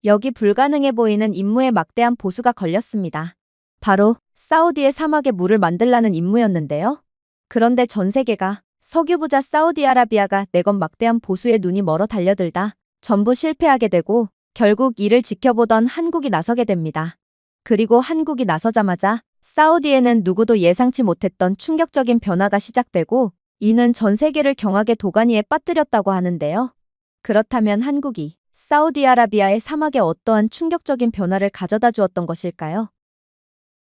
여기 불가능해 보이는 임무에 막대한 보수가 걸렸습니다. 바로 사우디의 사막에 물을 만들라는 임무였는데요. 그런데 전 세계가 석유 부자 사우디아라비아가 내건 막대한 보수에 눈이 멀어 달려들다 전부 실패하게 되고 결국 이를 지켜보던 한국이 나서게 됩니다. 그리고 한국이 나서자마자 사우디에는 누구도 예상치 못했던 충격적인 변화가 시작되고 이는 전 세계를 경악의 도가니에 빠뜨렸다고 하는데요. 그렇다면 한국이 사우디아라비아의 사막에 어떠한 충격적인 변화를 가져다 주었던 것일까요?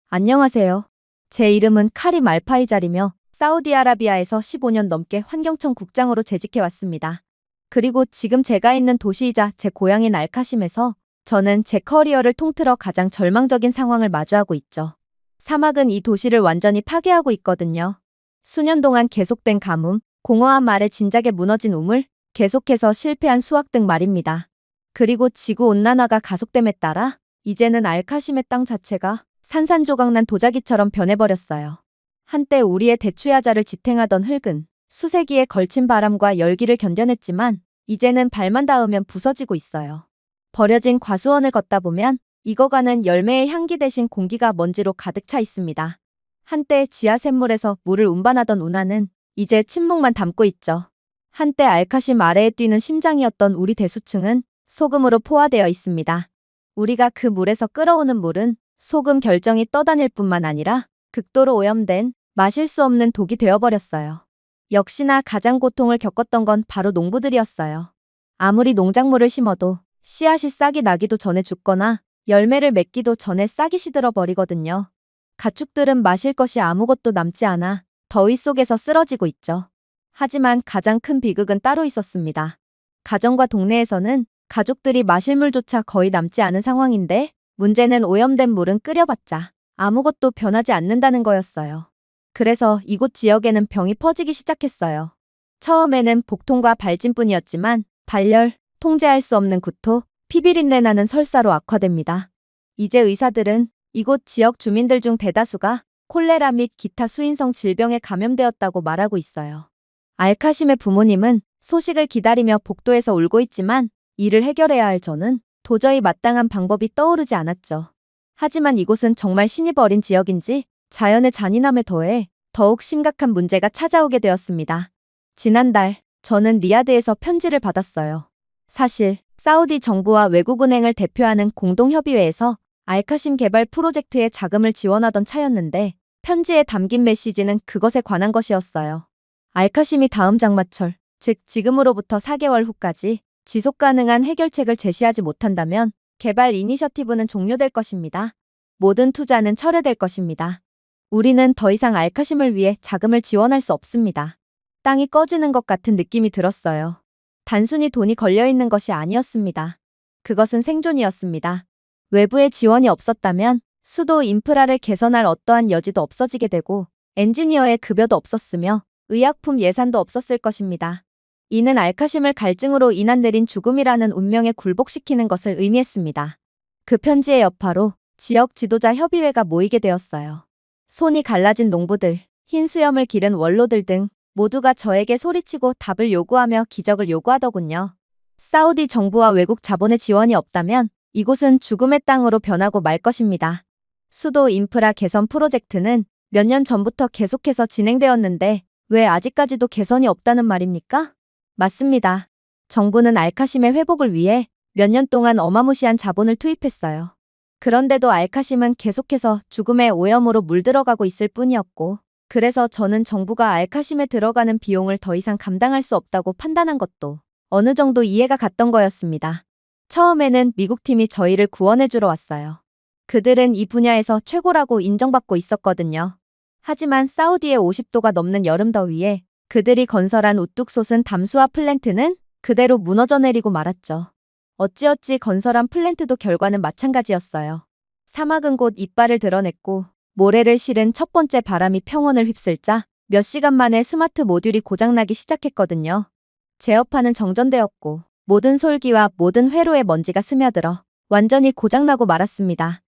안녕하세요. 제 이름은 카림 알파이잘이며 사우디아라비아에서 15년 넘게 환경청 국장으로 재직해왔습니다. 그리고 지금 제가 있는 도시이자 제 고향인 알카심에서 저는 제 커리어를 통틀어 가장 절망적인 상황을 마주하고 있죠. 사막은 이 도시를 완전히 파괴하고 있거든요. 수년 동안 계속된 가뭄, 공허한 말에 진작에 무너진 우물, 계속해서 실패한 수확 등 말입니다. 그리고 지구온난화가 가속됨에 따라 이제는 알카심의 땅 자체가 산산조각난 도자기처럼 변해버렸어요. 한때 우리의 대추야자를 지탱하던 흙은 수세기에 걸친 바람과 열기를 견뎌냈지만 이제는 발만 닿으면 부서지고 있어요. 버려진 과수원을 걷다 보면 익어가는 열매의 향기 대신 공기가 먼지로 가득 차 있습니다. 한때 지하샘물에서 물을 운반하던 운하는 이제 침묵만 담고 있죠. 한때 알카심 아래에 뛰는 심장이었던 우리 대수층은 소금으로 포화되어 있습니다. 우리가 그 물에서 끌어오는 물은 소금 결정이 떠다닐 뿐만 아니라 극도로 오염된 마실 수 없는 독이 되어버렸어요. 역시나 가장 고통을 겪었던 건 바로 농부들이었어요. 아무리 농작물을 심어도 씨앗이 싹이 나기도 전에 죽거나 열매를 맺기도 전에 싹이 시들어 버리거든요. 가축들은 마실 것이 아무것도 남지 않아 더위 속에서 쓰러지고 있죠. 하지만 가장 큰 비극은 따로 있었습니다. 가정과 동네에서는 가족들이 마실 물조차 거의 남지 않은 상황인데 문제는 오염된 물은 끓여봤자 아무것도 변하지 않는다는 거였어요. 그래서 이곳 지역에는 병이 퍼지기 시작했어요. 처음에는 복통과 발진뿐이었지만 발열, 통제할 수 없는 구토, 피비린내 나는 설사로 악화됩니다. 이제 의사들은 이곳 지역 주민들 중 대다수가 콜레라 및 기타 수인성 질병에 감염되었다고 말하고 있어요. 알카심의 부모님은 소식을 기다리며 복도에서 울고 있지만 이를 해결해야 할 저는 도저히 마땅한 방법이 떠오르지 않았죠. 하지만 이곳은 정말 신이 버린 지역인지 자연의 잔인함에 더해 더욱 심각한 문제가 찾아오게 되었습니다. 지난달 저는 리야드에서 편지를 받았어요. 사실 사우디 정부와 외국은행을 대표하는 공동협의회에서 알카심 개발 프로젝트에 자금을 지원하던 차였는데 편지에 담긴 메시지는 그것에 관한 것이었어요. 알카심이 다음 장마철, 즉 지금으로부터 4개월 후까지 지속 가능한 해결책을 제시하지 못한다면 개발 이니셔티브는 종료될 것입니다. 모든 투자는 철회될 것입니다. 우리는 더 이상 알카심을 위해 자금을 지원할 수 없습니다. 땅이 꺼지는 것 같은 느낌이 들었어요. 단순히 돈이 걸려있는 것이 아니었습니다. 그것은 생존이었습니다. 외부의 지원이 없었다면 수도 인프라를 개선할 어떠한 여지도 없어지게 되고 엔지니어의 급여도 없었으며 의약품 예산도 없었을 것입니다. 이는 알카심을 갈증으로 인한 내린 죽음이라는 운명에 굴복시키는 것을 의미했습니다. 그 편지의 여파로 지역 지도자 협의회가 모이게 되었어요. 손이 갈라진 농부들, 흰 수염을 기른 원로들 등 모두가 저에게 소리치고 답을 요구하며 기적을 요구하더군요. 사우디 정부와 외국 자본의 지원이 없다면 이곳은 죽음의 땅으로 변하고 말 것입니다. 수도 인프라 개선 프로젝트는 몇 년 전부터 계속해서 진행되었는데 왜 아직까지도 개선이 없다는 말입니까? 맞습니다. 정부는 알카심의 회복을 위해 몇 년 동안 어마무시한 자본을 투입했어요. 그런데도 알카심은 계속해서 죽음의 오염으로 물들어가고 있을 뿐이었고 그래서 저는 정부가 알카심에 들어가는 비용을 더 이상 감당할 수 없다고 판단한 것도 어느 정도 이해가 갔던 거였습니다. 처음에는 미국 팀이 저희를 구원해주러 왔어요. 그들은 이 분야에서 최고라고 인정받고 있었거든요. 하지만 사우디의 50도가 넘는 여름 더위에 그들이 건설한 우뚝 솟은 담수화 플랜트는 그대로 무너져 내리고 말았죠. 어찌어찌 건설한 플랜트도 결과는 마찬가지였어요. 사막은 곧 이빨을 드러냈고 모래를 실은 첫 번째 바람이 평원을 휩쓸자 몇 시간 만에 스마트 모듈이 고장나기 시작했거든요. 제어판은 정전되었고 모든 솔기와 모든 회로에 먼지가 스며들어 완전히 고장나고 말았습니다.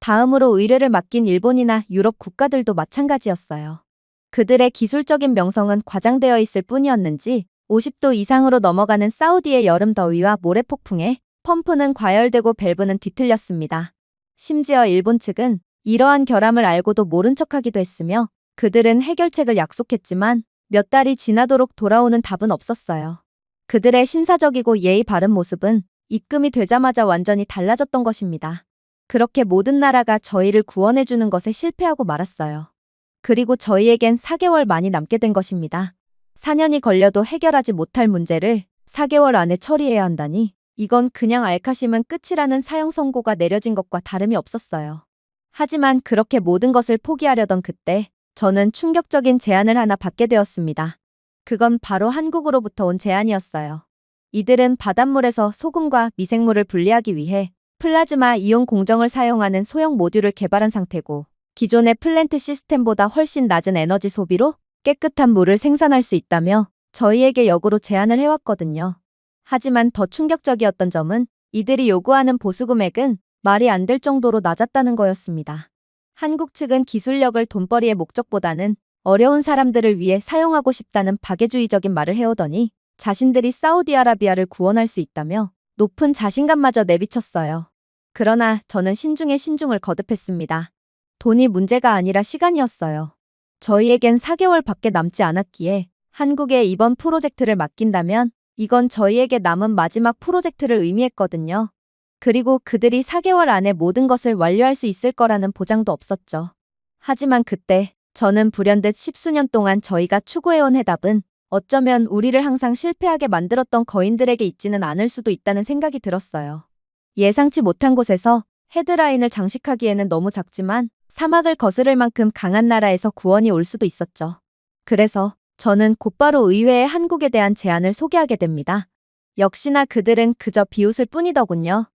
다음으로 의뢰를 맡긴 일본이나 유럽 국가들도 마찬가지였어요. 그들의 기술적인 명성은 과장되어 있을 뿐이었는지 50도 이상으로 넘어가는 사우디의 여름 더위와 모래폭풍에 펌프는 과열되고 밸브는 뒤틀렸습니다. 심지어 일본 측은 이러한 결함을 알고도 모른 척하기도 했으며 그들은 해결책을 약속했지만 몇 달이 지나도록 돌아오는 답은 없었어요. 그들의 신사적이고 예의 바른 모습은 입금이 되자마자 완전히 달라졌던 것입니다. 그렇게 모든 나라가 저희를 구원해주는 것에 실패하고 말았어요. 그리고 저희에겐 4개월 만이 남게 된 것입니다. 4년이 걸려도 해결하지 못할 문제를 4개월 안에 처리해야 한다니 이건 그냥 알카심은 끝이라는 사형 선고가 내려진 것과 다름이 없었어요. 하지만 그렇게 모든 것을 포기하려던 그때 저는 충격적인 제안을 하나 받게 되었습니다. 그건 바로 한국으로부터 온 제안이었어요. 이들은 바닷물에서 소금과 미생물을 분리하기 위해 플라즈마 이온 공정을 사용하는 소형 모듈을 개발한 상태고 기존의 플랜트 시스템보다 훨씬 낮은 에너지 소비로 깨끗한 물을 생산할 수 있다며 저희에게 역으로 제안을 해왔거든요. 하지만 더 충격적이었던 점은 이들이 요구하는 보수 금액은 말이 안 될 정도로 낮았다는 거였습니다. 한국 측은 기술력을 돈벌이의 목적보다는 어려운 사람들을 위해 사용하고 싶다는 박애주의적인 말을 해오더니 자신들이 사우디아라비아를 구원할 수 있다며 높은 자신감마저 내비쳤어요. 그러나 저는 신중에 신중을 거듭했습니다. 돈이 문제가 아니라 시간이었어요. 저희에겐 4개월밖에 남지 않았기에 한국에 이번 프로젝트를 맡긴다면 이건 저희에게 남은 마지막 프로젝트를 의미했거든요. 그리고 그들이 4개월 안에 모든 것을 완료할 수 있을 거라는 보장도 없었죠. 하지만 그때 저는 불현듯 10수년 동안 저희가 추구해온 해답은 어쩌면 우리를 항상 실패하게 만들었던 거인들에게 있지는 않을 수도 있다는 생각이 들었어요. 예상치 못한 곳에서 헤드라인을 장식하기에는 너무 작지만 사막을 거스를 만큼 강한 나라에서 구원이 올 수도 있었죠. 그래서 저는 곧바로 의회에 한국에 대한 제안을 소개하게 됩니다. 역시나 그들은 그저 비웃을 뿐이더군요.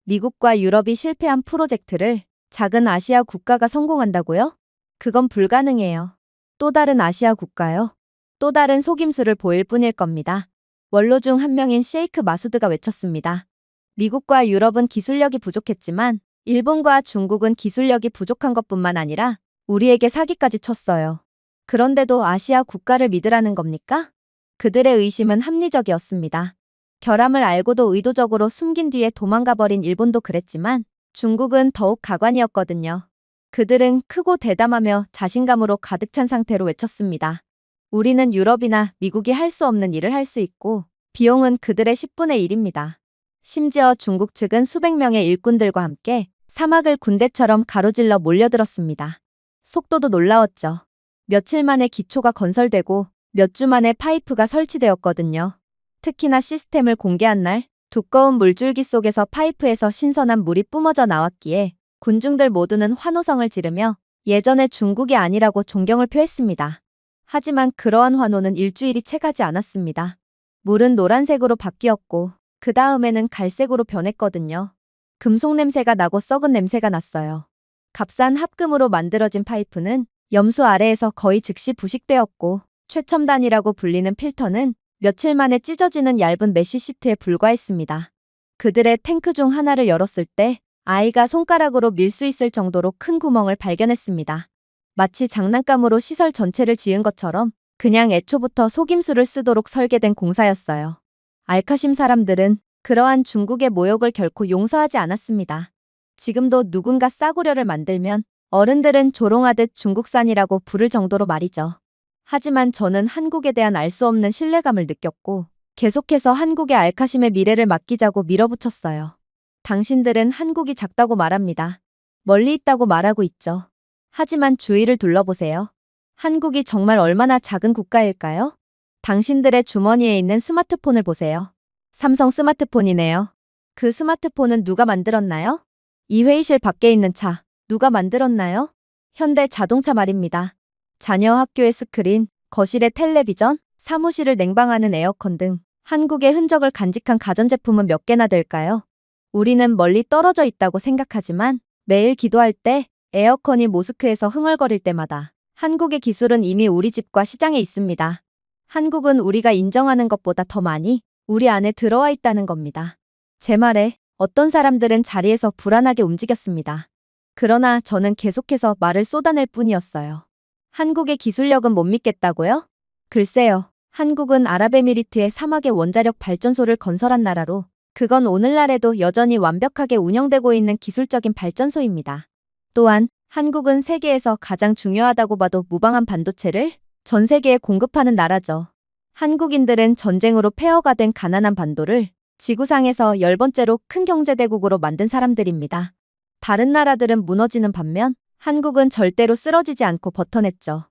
미국과 유럽이 실패한 프로젝트를 작은 아시아 국가가 성공한다고요? 그건 불가능해요. 또 다른 아시아 국가요? 또 다른 속임수를 보일 뿐일 겁니다. 원로 중 한 명인 셰이크 마수드가 외쳤습니다. 미국과 유럽은 기술력이 부족했지만 일본과 중국은 기술력이 부족한 것뿐만 아니라 우리에게 사기까지 쳤어요. 그런데도 아시아 국가를 믿으라는 겁니까? 그들의 의심은 합리적이었습니다. 결함을 알고도 의도적으로 숨긴 뒤에 도망가버린 일본도 그랬지만 중국은 더욱 가관이었거든요. 그들은 크고 대담하며 자신감으로 가득 찬 상태로 외쳤습니다. 우리는 유럽이나 미국이 할 수 없는 일을 할 수 있고 비용은 그들의 10분의 1입니다. 심지어 중국 측은 수백 명의 일꾼들과 함께 사막을 군대처럼 가로질러 몰려들었습니다. 속도도 놀라웠죠. 며칠 만에 기초가 건설되고 몇 주 만에 파이프가 설치되었거든요. 특히나 시스템을 공개한 날 두꺼운 물줄기 속에서 파이프에서 신선한 물이 뿜어져 나왔기에 군중들 모두는 환호성을 지르며 예전의 중국이 아니라고 존경을 표했습니다. 하지만 그러한 환호는 일주일이 채 가지 않았습니다. 물은 노란색으로 바뀌었고 그 다음에는 갈색으로 변했거든요. 금속 냄새가 나고 썩은 냄새가 났어요. 값싼 합금으로 만들어진 파이프는 염수 아래에서 거의 즉시 부식되었고 최첨단이라고 불리는 필터는 며칠 만에 찢어지는 얇은 메쉬 시트에 불과했습니다. 그들의 탱크 중 하나를 열었을 때 아이가 손가락으로 밀 수 있을 정도로 큰 구멍을 발견했습니다. 마치 장난감으로 시설 전체를 지은 것처럼 그냥 애초부터 속임수를 쓰도록 설계된 공사였어요. 알카심 사람들은 그러한 중국의 모욕을 결코 용서하지 않았습니다. 지금도 누군가 싸구려를 만들면 어른들은 조롱하듯 중국산이라고 부를 정도로 말이죠. 하지만 저는 한국에 대한 알 수 없는 신뢰감을 느꼈고 계속해서 한국의 알카심의 미래를 맡기자고 밀어붙였어요. 당신들은 한국이 작다고 말합니다. 멀리 있다고 말하고 있죠. 하지만 주위를 둘러보세요. 한국이 정말 얼마나 작은 국가일까요? 당신들의 주머니에 있는 스마트폰을 보세요. 삼성 스마트폰이네요. 그 스마트폰은 누가 만들었나요? 이 회의실 밖에 있는 차, 누가 만들었나요? 현대 자동차 말입니다. 자녀 학교의 스크린, 거실의 텔레비전, 사무실을 냉방하는 에어컨 등 한국의 흔적을 간직한 가전제품은 몇 개나 될까요? 우리는 멀리 떨어져 있다고 생각하지만 매일 기도할 때 에어컨이 모스크에서 흥얼거릴 때마다 한국의 기술은 이미 우리 집과 시장에 있습니다. 한국은 우리가 인정하는 것보다 더 많이 우리 안에 들어와 있다는 겁니다. 제 말에 어떤 사람들은 자리에서 불안하게 움직였습니다. 그러나 저는 계속해서 말을 쏟아낼 뿐이었어요. 한국의 기술력은 못 믿겠다고요? 글쎄요. 한국은 아랍에미리트의 사막의 원자력 발전소를 건설한 나라로 그건 오늘날에도 여전히 완벽하게 운영되고 있는 기술적인 발전소입니다. 또한 한국은 세계에서 가장 중요하다고 봐도 무방한 반도체를 전 세계에 공급하는 나라죠. 한국인들은 전쟁으로 폐허가 된 가난한 반도를 지구상에서 10번째로 큰 경제대국으로 만든 사람들입니다. 다른 나라들은 무너지는 반면 한국은 절대로 쓰러지지 않고 버텨냈죠.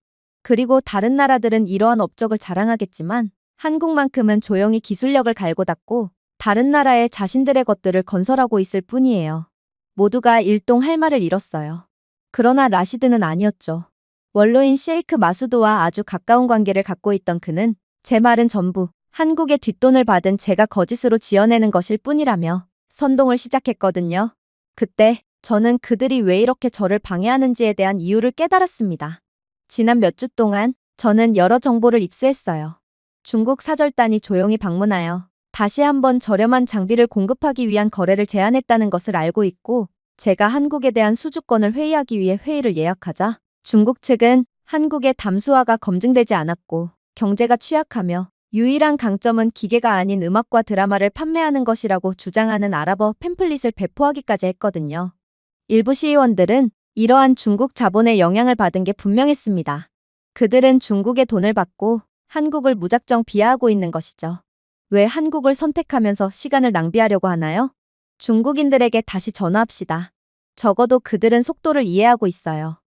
그리고 다른 나라들은 이러한 업적을 자랑하겠지만 한국만큼은 조용히 기술력을 갈고 닦고 다른 나라에 자신들의 것들을 건설하고 있을 뿐이에요. 모두가 일동할 말을 잃었어요. 그러나 라시드는 아니었죠. 원로인 셰이크 마수드와 아주 가까운 관계를 갖고 있던 그는 제 말은 전부 한국의 뒷돈을 받은 제가 거짓으로 지어내는 것일 뿐이라며 선동을 시작했거든요. 그때 저는 그들이 왜 이렇게 저를 방해하는지에 대한 이유를 깨달았습니다. 지난 몇 주 동안 저는 여러 정보를 입수했어요. 중국 사절단이 조용히 방문하여 다시 한번 저렴한 장비를 공급하기 위한 거래를 제안했다는 것을 알고 있고, 제가 한국에 대한 수주권을 회의하기 위해 회의를 예약하자 중국 측은 한국의 담수화가 검증되지 않았고 경제가 취약하며 유일한 강점은 기계가 아닌 음악과 드라마를 판매하는 것이라고 주장하는 아랍어 팸플릿을 배포하기까지 했거든요. 일부 시의원들은 이러한 중국 자본의 영향을 받은 게 분명했습니다. 그들은 중국의 돈을 받고 한국을 무작정 비하하고 있는 것이죠. 왜 한국을 선택하면서 시간을 낭비하려고 하나요? 중국인들에게 다시 전화합시다. 적어도 그들은 속도를 이해하고 있어요.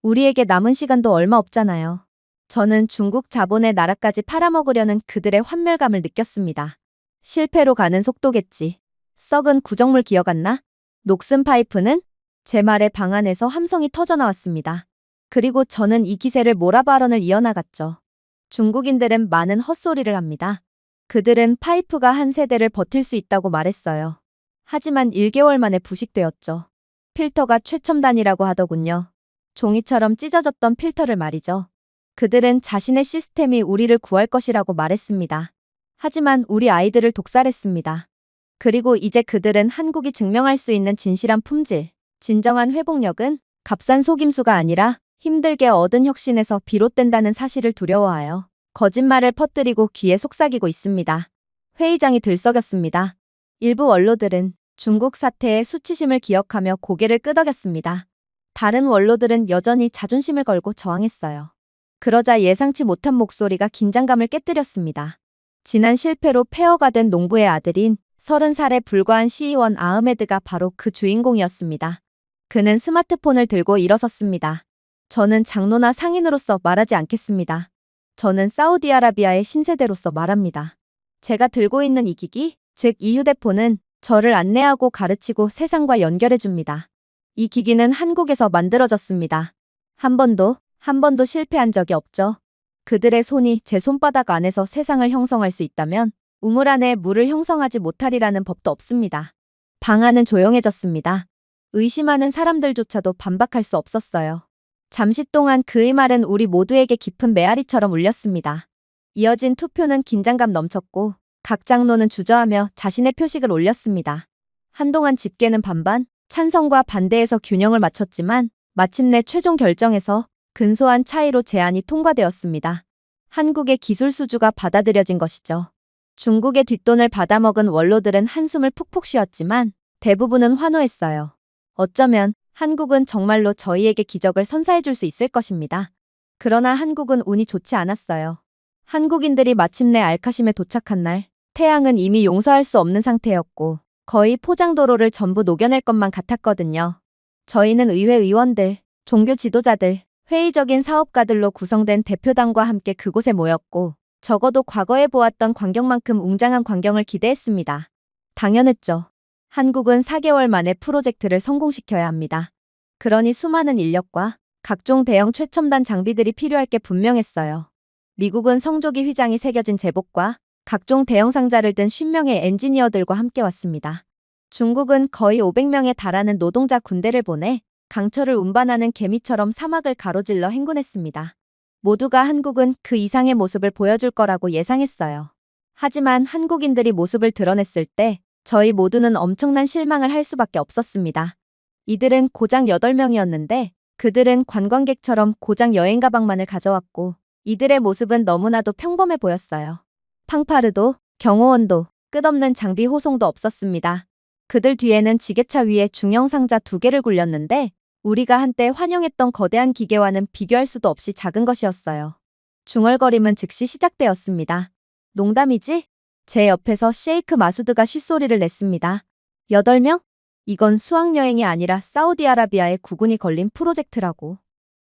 우리에게 남은 시간도 얼마 없잖아요. 저는 중국 자본의 나라까지 팔아먹으려는 그들의 환멸감을 느꼈습니다. 실패로 가는 속도겠지. 썩은 구정물 기어갔나? 녹슨 파이프는? 제 말에 방 안에서 함성이 터져나왔습니다. 그리고 저는 이 기세를 몰아 발언을 이어나갔죠. 중국인들은 많은 헛소리를 합니다. 그들은 파이프가 한 세대를 버틸 수 있다고 말했어요. 하지만 1개월 만에 부식되었죠. 필터가 최첨단이라고 하더군요. 종이처럼 찢어졌던 필터를 말이죠. 그들은 자신의 시스템이 우리를 구할 것이라고 말했습니다. 하지만 우리 아이들을 독살했습니다. 그리고 이제 그들은 한국이 증명할 수 있는 진실한 품질, 진정한 회복력은 값싼 속임수가 아니라 힘들게 얻은 혁신에서 비롯된다는 사실을 두려워하여 거짓말을 퍼뜨리고 귀에 속삭이고 있습니다. 회의장이 들썩였습니다. 일부 원로들은 중국 사태의 수치심을 기억하며 고개를 끄덕였습니다. 다른 원로들은 여전히 자존심을 걸고 저항했어요. 그러자 예상치 못한 목소리가 긴장감을 깨뜨렸습니다. 지난 실패로 폐허가 된 농부의 아들인 30살에 불과한 시의원 아흐메드가 바로 그 주인공이었습니다. 그는 스마트폰을 들고 일어섰습니다. 저는 장로나 상인으로서 말하지 않겠습니다. 저는 사우디아라비아의 신세대로서 말합니다. 제가 들고 있는 이 기기, 즉 이 휴대폰은 저를 안내하고 가르치고 세상과 연결해 줍니다. 이 기기는 한국에서 만들어졌습니다. 한 번도 실패한 적이 없죠. 그들의 손이 제 손바닥 안에서 세상을 형성할 수 있다면 우물 안에 물을 형성하지 못하리라는 법도 없습니다. 방 안은 조용해졌습니다. 의심하는 사람들조차도 반박할 수 없었어요. 잠시 동안 그의 말은 우리 모두에게 깊은 메아리처럼 울렸습니다. 이어진 투표는 긴장감 넘쳤고 각 장로는 주저하며 자신의 표식을 올렸습니다. 한동안 집계는 반반, 찬성과 반대에서 균형을 맞췄지만 마침내 최종 결정에서 근소한 차이로 제안이 통과되었습니다. 한국의 기술 수주가 받아들여진 것이죠. 중국의 뒷돈을 받아먹은 원로들은 한숨을 푹푹 쉬었지만 대부분은 환호했어요. 어쩌면 한국은 정말로 저희에게 기적을 선사해 줄 수 있을 것입니다. 그러나 한국은 운이 좋지 않았어요. 한국인들이 마침내 알카심에 도착한 날, 태양은 이미 용서할 수 없는 상태였고 거의 포장도로를 전부 녹여낼 것만 같았거든요. 저희는 의회 의원들, 종교 지도자들, 회의적인 사업가들로 구성된 대표단과 함께 그곳에 모였고 적어도 과거에 보았던 광경만큼 웅장한 광경을 기대했습니다. 당연했죠. 한국은 4개월 만에 프로젝트를 성공시켜야 합니다. 그러니 수많은 인력과 각종 대형 최첨단 장비들이 필요할 게 분명했어요. 미국은 성조기 휘장이 새겨진 제복과 각종 대형 상자를 든 50명의 엔지니어들과 함께 왔습니다. 중국은 거의 500명에 달하는 노동자 군대를 보내 강철을 운반하는 개미처럼 사막을 가로질러 행군했습니다. 모두가 한국은 그 이상의 모습을 보여줄 거라고 예상했어요. 하지만 한국인들이 모습을 드러냈을 때 저희 모두는 엄청난 실망을 할 수밖에 없었습니다. 이들은 고작 8명이었는데 그들은 관광객처럼 고작 여행 가방만을 가져왔고 이들의 모습은 너무나도 평범해 보였어요. 팡파르도, 경호원도, 끝없는 장비 호송도 없었습니다. 그들 뒤에는 지게차 위에 중형 상자 2개를 굴렸는데 우리가 한때 환영했던 거대한 기계와는 비교할 수도 없이 작은 것이었어요. 중얼거림은 즉시 시작되었습니다. 농담이지? 제 옆에서 셰이크 마수드가 쉿소리를 냈습니다. 8명? 이건 수학여행이 아니라 사우디아라비아의 국운이 걸린 프로젝트라고.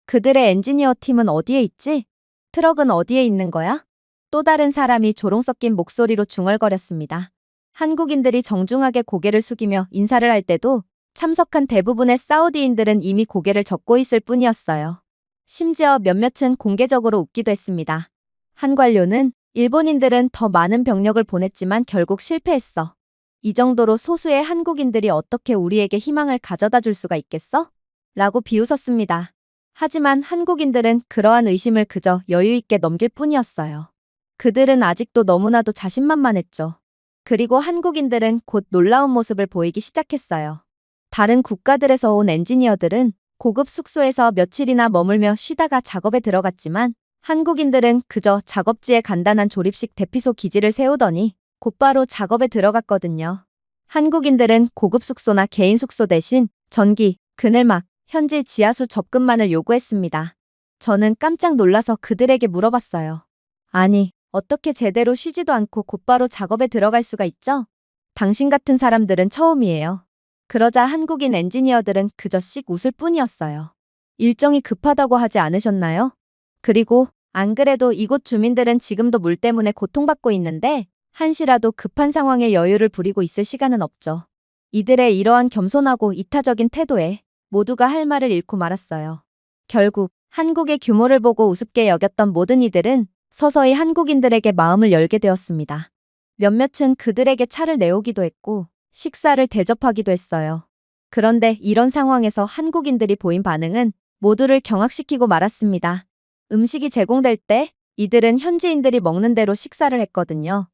그들의 엔지니어 팀은 어디에 있지? 트럭은 어디에 있는 거야? 또 다른 사람이 조롱 섞인 목소리로 중얼거렸습니다. 한국인들이 정중하게 고개를 숙이며 인사를 할 때도 참석한 대부분의 사우디인들은 이미 고개를 젓고 있을 뿐이었어요. 심지어 몇몇은 공개적으로 웃기도 했습니다. 한 관료는 일본인들은 더 많은 병력을 보냈지만 결국 실패했어. 이 정도로 소수의 한국인들이 어떻게 우리에게 희망을 가져다 줄 수가 있겠어? 라고 비웃었습니다. 하지만 한국인들은 그러한 의심을 그저 여유 있게 넘길 뿐이었어요. 그들은 아직도 너무나도 자신만만했죠. 그리고 한국인들은 곧 놀라운 모습을 보이기 시작했어요. 다른 국가들에서 온 엔지니어들은 고급 숙소에서 며칠이나 머물며 쉬다가 작업에 들어갔지만 한국인들은 그저 작업지에 간단한 조립식 대피소 기지를 세우더니 곧바로 작업에 들어갔거든요. 한국인들은 고급 숙소나 개인 숙소 대신 전기, 그늘막, 현지 지하수 접근만을 요구했습니다. 저는 깜짝 놀라서 그들에게 물어봤어요. 아니, 어떻게 제대로 쉬지도 않고 곧바로 작업에 들어갈 수가 있죠? 당신 같은 사람들은 처음이에요. 그러자 한국인 엔지니어들은 그저 씩 웃을 뿐이었어요. 일정이 급하다고 하지 않으셨나요? 그리고 안 그래도 이곳 주민들은 지금도 물 때문에 고통받고 있는데 한시라도 급한 상황에 여유를 부리고 있을 시간은 없죠. 이들의 이러한 겸손하고 이타적인 태도에 모두가 할 말을 잃고 말았어요. 결국 한국의 규모를 보고 우습게 여겼던 모든 이들은 서서히 한국인들에게 마음을 열게 되었습니다. 몇몇은 그들에게 차를 내오기도 했고 식사를 대접하기도 했어요. 그런데 이런 상황에서 한국인들이 보인 반응은 모두를 경악시키고 말았습니다. 음식이 제공될 때 이들은 현지인들이 먹는 대로 식사를 했거든요.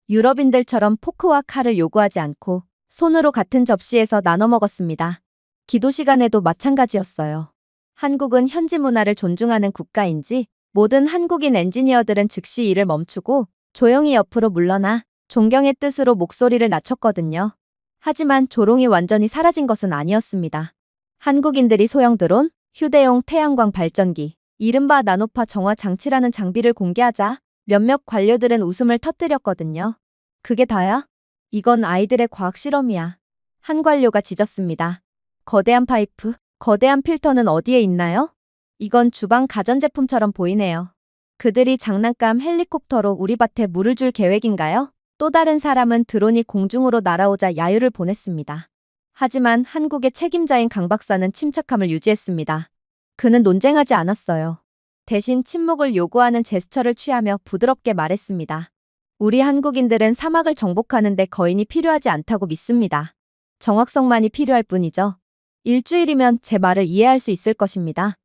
유럽인들처럼 포크와 칼을 요구하지 않고 손으로 같은 접시에서 나눠 먹었습니다. 기도 시간에도 마찬가지였어요. 한국은 현지 문화를 존중하는 국가인지 모든 한국인 엔지니어들은 즉시 일을 멈추고 조용히 옆으로 물러나 존경의 뜻으로 목소리를 낮췄거든요. 하지만 조롱이 완전히 사라진 것은 아니었습니다. 한국인들이 소형 드론, 휴대용 태양광 발전기, 이른바 나노파 정화 장치라는 장비를 공개하자 몇몇 관료들은 웃음을 터뜨렸거든요. 그게 다야? 이건 아이들의 과학 실험이야. 한 관료가 짖었습니다. 거대한 파이프, 거대한 필터는 어디에 있나요? 이건 주방 가전제품처럼 보이네요. 그들이 장난감 헬리콥터로 우리 밭에 물을 줄 계획인가요? 또 다른 사람은 드론이 공중으로 날아오자 야유를 보냈습니다. 하지만 한국의 책임자인 강 박사는 침착함을 유지했습니다. 그는 논쟁하지 않았어요. 대신 침묵을 요구하는 제스처를 취하며 부드럽게 말했습니다. 우리 한국인들은 사막을 정복하는데 거인이 필요하지 않다고 믿습니다. 정확성만이 필요할 뿐이죠. 일주일이면 제 말을 이해할 수 있을 것입니다.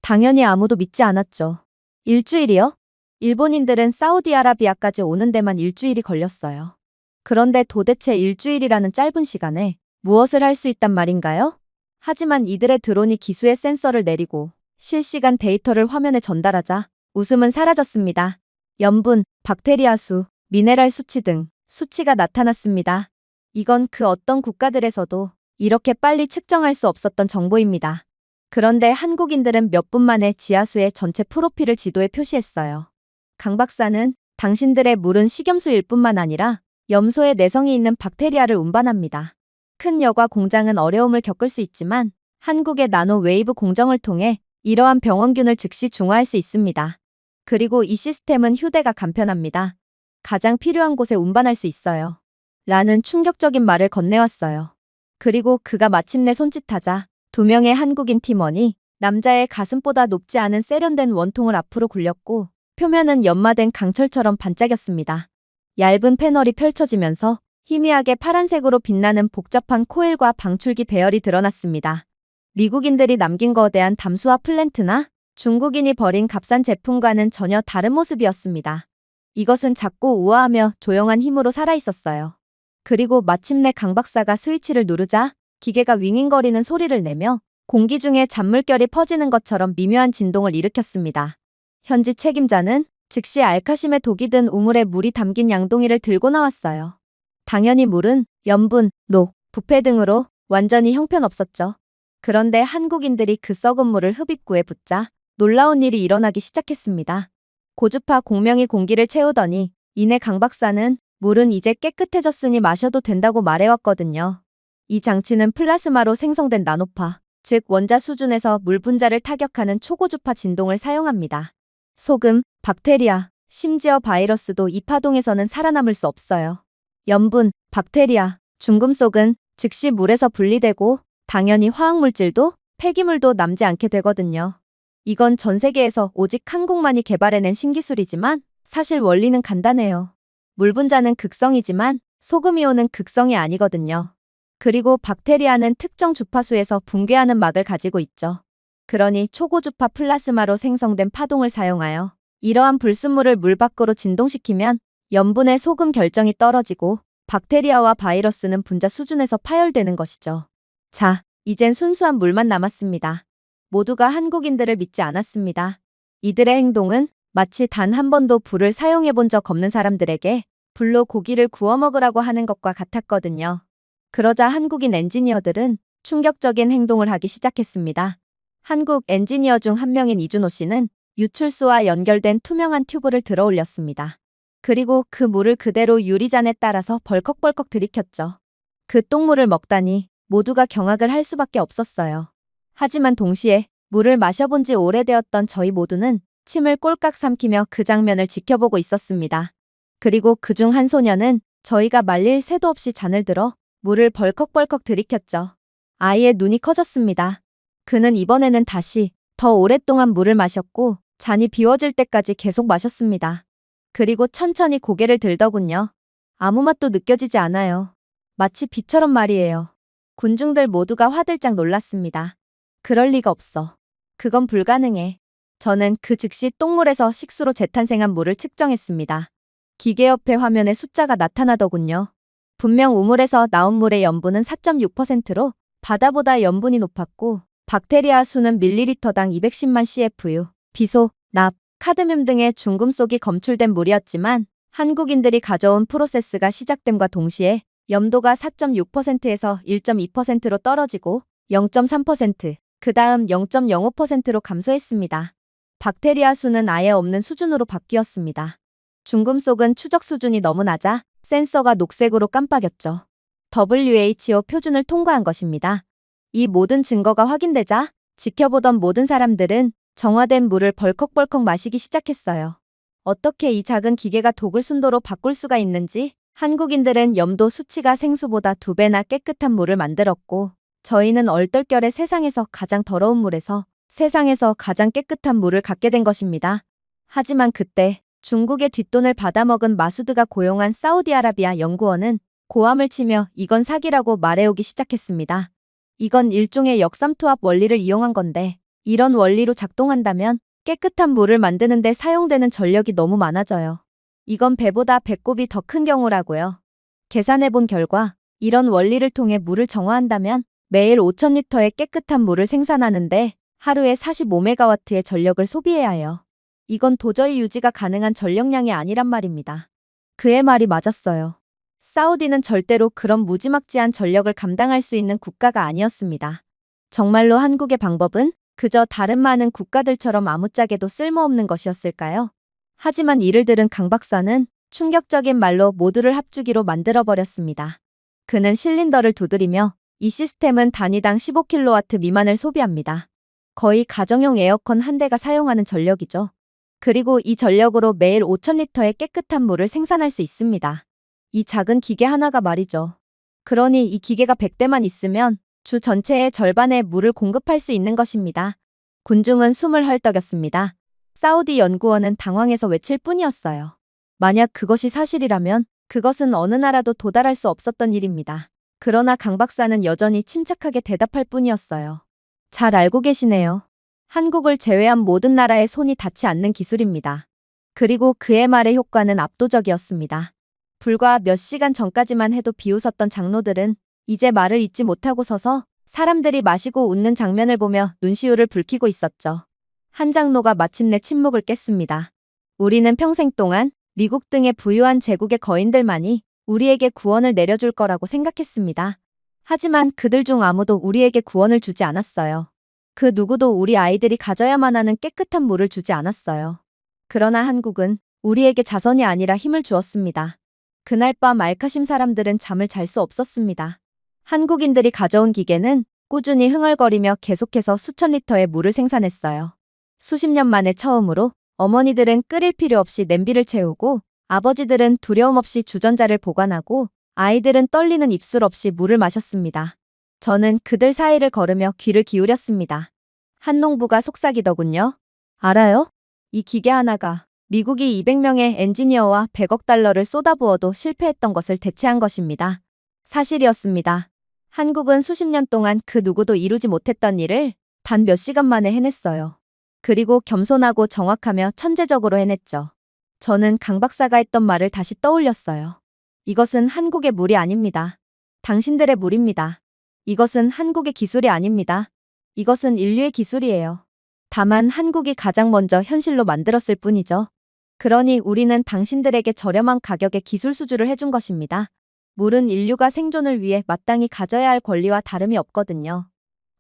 당연히 아무도 믿지 않았죠. 일주일이요? 일본인들은 사우디아라비아까지 오는 데만 일주일이 걸렸어요. 그런데 도대체 일주일이라는 짧은 시간에 무엇을 할 수 있단 말인가요? 하지만 이들의 드론이 기수의 센서를 내리고 실시간 데이터를 화면에 전달하자 웃음은 사라졌습니다. 염분, 박테리아 수, 미네랄 수치 등 수치가 나타났습니다. 이건 그 어떤 국가들에서도 이렇게 빨리 측정할 수 없었던 정보입니다. 그런데 한국인들은 몇 분 만에 지하수의 전체 프로필을 지도에 표시했어요. 강 박사는 당신들의 물은 식염수일 뿐만 아니라 염소의 내성이 있는 박테리아를 운반합니다. 큰 여과 공장은 어려움을 겪을 수 있지만 한국의 나노 웨이브 공정을 통해 이러한 병원균을 즉시 중화할 수 있습니다. 그리고 이 시스템은 휴대가 간편합니다. 가장 필요한 곳에 운반할 수 있어요. 라는 충격적인 말을 건네왔어요. 그리고 그가 마침내 손짓하자 2명의 한국인 팀원이 남자의 가슴보다 높지 않은 세련된 원통을 앞으로 굴렸고 표면은 연마된 강철처럼 반짝였습니다. 얇은 패널이 펼쳐지면서 희미하게 파란색으로 빛나는 복잡한 코일과 방출기 배열이 드러났습니다. 미국인들이 남긴 거대한 담수화 플랜트나 중국인이 버린 값싼 제품과는 전혀 다른 모습이었습니다. 이것은 작고 우아하며 조용한 힘으로 살아있었어요. 그리고 마침내 강 박사가 스위치를 누르자 기계가 윙윙거리는 소리를 내며 공기 중에 잔물결이 퍼지는 것처럼 미묘한 진동을 일으켰습니다. 현지 책임자는 즉시 알카심의 독이 든 우물에 물이 담긴 양동이를 들고 나왔어요. 당연히 물은 염분, 녹, 부패 등으로 완전히 형편없었죠. 그런데 한국인들이 그 썩은 물을 흡입구에 붓자 놀라운 일이 일어나기 시작했습니다. 고주파 공명이 공기를 채우더니 이내 강 박사는 물은 이제 깨끗해졌으니 마셔도 된다고 말해왔거든요. 이 장치는 플라스마로 생성된 나노파, 즉 원자 수준에서 물 분자를 타격하는 초고주파 진동을 사용합니다. 소금, 박테리아, 심지어 바이러스도 이 파동에서는 살아남을 수 없어요. 염분, 박테리아, 중금속은 즉시 물에서 분리되고 당연히 화학물질도 폐기물도 남지 않게 되거든요. 이건 전 세계에서 오직 한국만이 개발해낸 신기술이지만 사실 원리는 간단해요. 물 분자는 극성이지만 소금이온은 극성이 아니거든요. 그리고 박테리아는 특정 주파수에서 붕괴하는 막을 가지고 있죠. 그러니 초고주파 플라스마로 생성된 파동을 사용하여 이러한 불순물을 물 밖으로 진동시키면 염분의 소금 결정이 떨어지고 박테리아와 바이러스는 분자 수준에서 파열되는 것이죠. 자, 이젠 순수한 물만 남았습니다. 모두가 한국인들을 믿지 않았습니다. 이들의 행동은 마치 단 한 번도 불을 사용해 본 적 없는 사람들에게 불로 고기를 구워 먹으라고 하는 것과 같았거든요. 그러자 한국인 엔지니어들은 충격적인 행동을 하기 시작했습니다. 한국 엔지니어 중 한 명인 이준호 씨는 유출소와 연결된 투명한 튜브를 들어 올렸습니다. 그리고 그 물을 그대로 유리잔에 따라서 벌컥벌컥 들이켰죠. 그 똥물을 먹다니 모두가 경악을 할 수밖에 없었어요. 하지만 동시에 물을 마셔본 지 오래되었던 저희 모두는 침을 꼴깍 삼키며 그 장면을 지켜보고 있었습니다. 그리고 그중 한 소녀는 저희가 말릴 새도 없이 잔을 들어 물을 벌컥벌컥 들이켰죠. 아이의 눈이 커졌습니다. 그는 이번에는 다시 더 오랫동안 물을 마셨고 잔이 비워질 때까지 계속 마셨습니다. 그리고 천천히 고개를 들더군요. 아무 맛도 느껴지지 않아요. 마치 비처럼 말이에요. 군중들 모두가 화들짝 놀랐습니다. 그럴 리가 없어. 그건 불가능해. 저는 그 즉시 똥물에서 식수로 재탄생한 물을 측정했습니다. 기계 옆에 화면에 숫자가 나타나더군요. 분명 우물에서 나온 물의 염분은 4.6%로 바다보다 염분이 높았고 박테리아 수는 밀리리터당 210만 CFU, 비소, 납, 카드뮴 등의 중금속이 검출된 물이었지만 한국인들이 가져온 프로세스가 시작됨과 동시에 염도가 4.6%에서 1.2%로 떨어지고 0.3%, 그 다음 0.05%로 감소했습니다. 박테리아 수는 아예 없는 수준으로 바뀌었습니다. 중금속은 추적 수준이 너무 낮아 센서가 녹색으로 깜빡였죠. WHO 표준을 통과한 것입니다. 이 모든 증거가 확인되자 지켜보던 모든 사람들은 정화된 물을 벌컥벌컥 마시기 시작했어요. 어떻게 이 작은 기계가 독을 순도로 바꿀 수가 있는지 한국인들은 염도 수치가 생수보다 2배나 깨끗한 물을 만들었고 저희는 얼떨결에 세상에서 가장 더러운 물에서 세상에서 가장 깨끗한 물을 갖게 된 것입니다. 하지만 그때 중국의 뒷돈을 받아먹은 마수드가 고용한 사우디아라비아 연구원은 고함을 치며 이건 사기라고 말해오기 시작했습니다. 이건 일종의 역삼투압 원리를 이용한 건데 이런 원리로 작동한다면 깨끗한 물을 만드는데 사용되는 전력이 너무 많아져요. 이건 배보다 배꼽이 더 큰 경우라고요. 계산해본 결과 이런 원리를 통해 물을 정화한다면 매일 5,000리터의 깨끗한 물을 생산하는데 하루에 45메가와트의 전력을 소비해야 해요. 이건 도저히 유지가 가능한 전력량이 아니란 말입니다. 그의 말이 맞았어요. 사우디는 절대로 그런 무지막지한 전력을 감당할 수 있는 국가가 아니었습니다. 정말로 한국의 방법은 그저 다른 많은 국가들처럼 아무짝에도 쓸모없는 것이었을까요? 하지만 이를 들은 강 박사는 충격적인 말로 모두를 합주기로 만들어버렸습니다. 그는 실린더를 두드리며 이 시스템은 단위당 15kW 미만을 소비합니다. 거의 가정용 에어컨 한 대가 사용하는 전력이죠. 그리고 이 전력으로 매일 5,000리터의 깨끗한 물을 생산할 수 있습니다. 이 작은 기계 하나가 말이죠. 그러니 이 기계가 100대만 있으면 주 전체의 절반의 물을 공급할 수 있는 것입니다. 군중은 숨을 헐떡였습니다. 사우디 연구원은 당황해서 외칠 뿐이었어요. 만약 그것이 사실이라면 그것은 어느 나라도 도달할 수 없었던 일입니다. 그러나 강 박사는 여전히 침착하게 대답할 뿐이었어요. 잘 알고 계시네요. 한국을 제외한 모든 나라의 손이 닿지 않는 기술입니다. 그리고 그의 말의 효과는 압도적이었습니다. 불과 몇 시간 전까지만 해도 비웃었던 장로들은 이제 말을 잇지 못하고 서서 사람들이 마시고 웃는 장면을 보며 눈시울을 붉히고 있었죠. 한 장로가 마침내 침묵을 깼습니다. 우리는 평생 동안 미국 등의 부유한 제국의 거인들만이 우리에게 구원을 내려줄 거라고 생각했습니다. 하지만 그들 중 아무도 우리에게 구원을 주지 않았어요. 그 누구도 우리 아이들이 가져야만 하는 깨끗한 물을 주지 않았어요. 그러나 한국은 우리에게 자선이 아니라 힘을 주었습니다. 그날 밤 알카심 사람들은 잠을 잘 수 없었습니다. 한국인들이 가져온 기계는 꾸준히 흥얼거리며 계속해서 수천 리터의 물을 생산했어요. 수십 년 만에 처음으로 어머니들은 끓일 필요 없이 냄비를 채우고 아버지들은 두려움 없이 주전자를 보관하고 아이들은 떨리는 입술 없이 물을 마셨습니다. 저는 그들 사이를 걸으며 귀를 기울였습니다. 한 농부가 속삭이더군요. 알아요? 이 기계 하나가 미국이 200명의 엔지니어와 100억 달러를 쏟아부어도 실패했던 것을 대체한 것입니다. 사실이었습니다. 한국은 수십 년 동안 그 누구도 이루지 못했던 일을 단 몇 시간 만에 해냈어요. 그리고 겸손하고 정확하며 천재적으로 해냈죠. 저는 강 박사가 했던 말을 다시 떠올렸어요. 이것은 한국의 물이 아닙니다. 당신들의 물입니다. 이것은 한국의 기술이 아닙니다. 이것은 인류의 기술이에요. 다만 한국이 가장 먼저 현실로 만들었을 뿐이죠. 그러니 우리는 당신들에게 저렴한 가격에 기술 수주를 해준 것입니다. 물은 인류가 생존을 위해 마땅히 가져야 할 권리와 다름이 없거든요.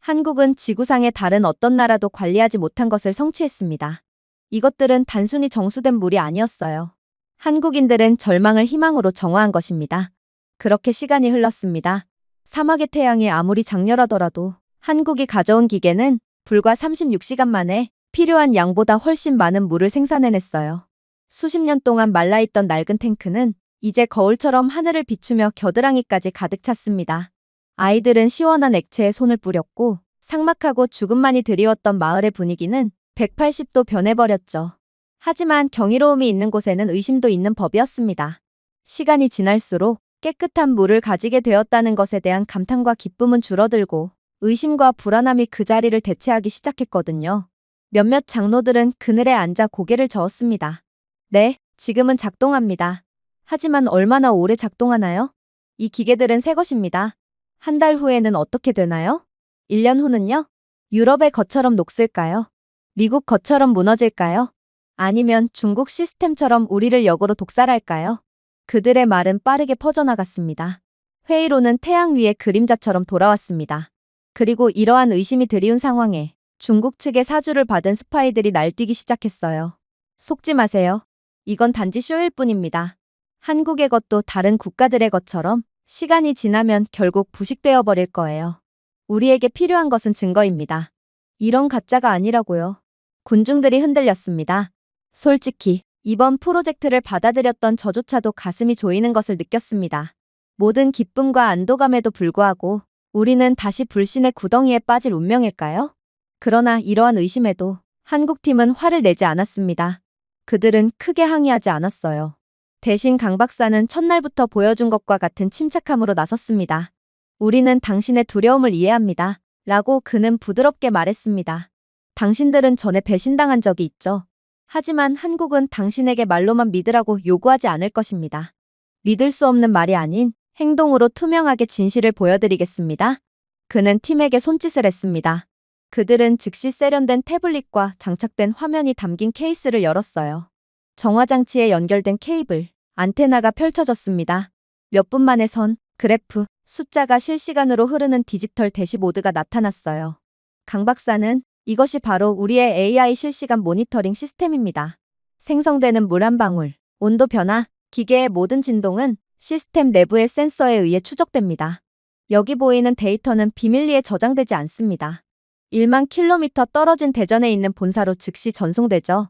한국은 지구상의 다른 어떤 나라도 관리하지 못한 것을 성취했습니다. 이것들은 단순히 정수된 물이 아니었어요. 한국인들은 절망을 희망으로 정화한 것입니다. 그렇게 시간이 흘렀습니다. 사막의 태양이 아무리 장렬하더라도 한국이 가져온 기계는 불과 36시간 만에 필요한 양보다 훨씬 많은 물을 생산해냈어요. 수십 년 동안 말라있던 낡은 탱크는 이제 거울처럼 하늘을 비추며 겨드랑이까지 가득 찼습니다. 아이들은 시원한 액체에 손을 뿌렸고 삭막하고 죽음만이 드리웠던 마을의 분위기는 180도 변해버렸죠. 하지만 경이로움이 있는 곳에는 의심도 있는 법이었습니다. 시간이 지날수록 깨끗한 물을 가지게 되었다는 것에 대한 감탄과 기쁨은 줄어들고 의심과 불안함이 그 자리를 대체하기 시작했거든요. 몇몇 장로들은 그늘에 앉아 고개를 저었습니다. 네, 지금은 작동합니다. 하지만 얼마나 오래 작동하나요? 이 기계들은 새 것입니다. 한 달 후에는 어떻게 되나요? 1년 후는요? 유럽의 것처럼 녹슬까요? 미국 것처럼 무너질까요? 아니면 중국 시스템처럼 우리를 역으로 독살할까요? 그들의 말은 빠르게 퍼져나갔습니다. 회의로는 태양 위의 그림자처럼 돌아왔습니다. 그리고 이러한 의심이 드리운 상황에 중국 측의 사주를 받은 스파이들이 날뛰기 시작했어요. 속지 마세요. 이건 단지 쇼일 뿐입니다. 한국의 것도 다른 국가들의 것처럼 시간이 지나면 결국 부식되어 버릴 거예요. 우리에게 필요한 것은 증거입니다. 이런 가짜가 아니라고요. 군중들이 흔들렸습니다. 솔직히 이번 프로젝트를 받아들였던 저조차도 가슴이 조이는 것을 느꼈습니다. 모든 기쁨과 안도감에도 불구하고 우리는 다시 불신의 구덩이에 빠질 운명일까요? 그러나 이러한 의심에도 한국팀은 화를 내지 않았습니다. 그들은 크게 항의하지 않았어요. 대신 강 박사는 첫날부터 보여준 것과 같은 침착함으로 나섰습니다. 우리는 당신의 두려움을 이해합니다. 라고 그는 부드럽게 말했습니다. 당신들은 전에 배신당한 적이 있죠. 하지만 한국은 당신에게 말로만 믿으라고 요구하지 않을 것입니다. 믿을 수 없는 말이 아닌 행동으로 투명하게 진실을 보여드리겠습니다. 그는 팀에게 손짓을 했습니다. 그들은 즉시 세련된 태블릿과 장착된 화면이 담긴 케이스를 열었어요. 정화장치에 연결된 케이블, 안테나가 펼쳐졌습니다. 몇 분 만에 선, 그래프, 숫자가 실시간으로 흐르는 디지털 대시보드가 나타났어요. 강 박사는 이것이 바로 우리의 AI 실시간 모니터링 시스템입니다. 생성되는 물 한 방울, 온도 변화, 기계의 모든 진동은 시스템 내부의 센서에 의해 추적됩니다. 여기 보이는 데이터는 비밀리에 저장되지 않습니다. 1만 킬로미터 떨어진 대전에 있는 본사로 즉시 전송되죠.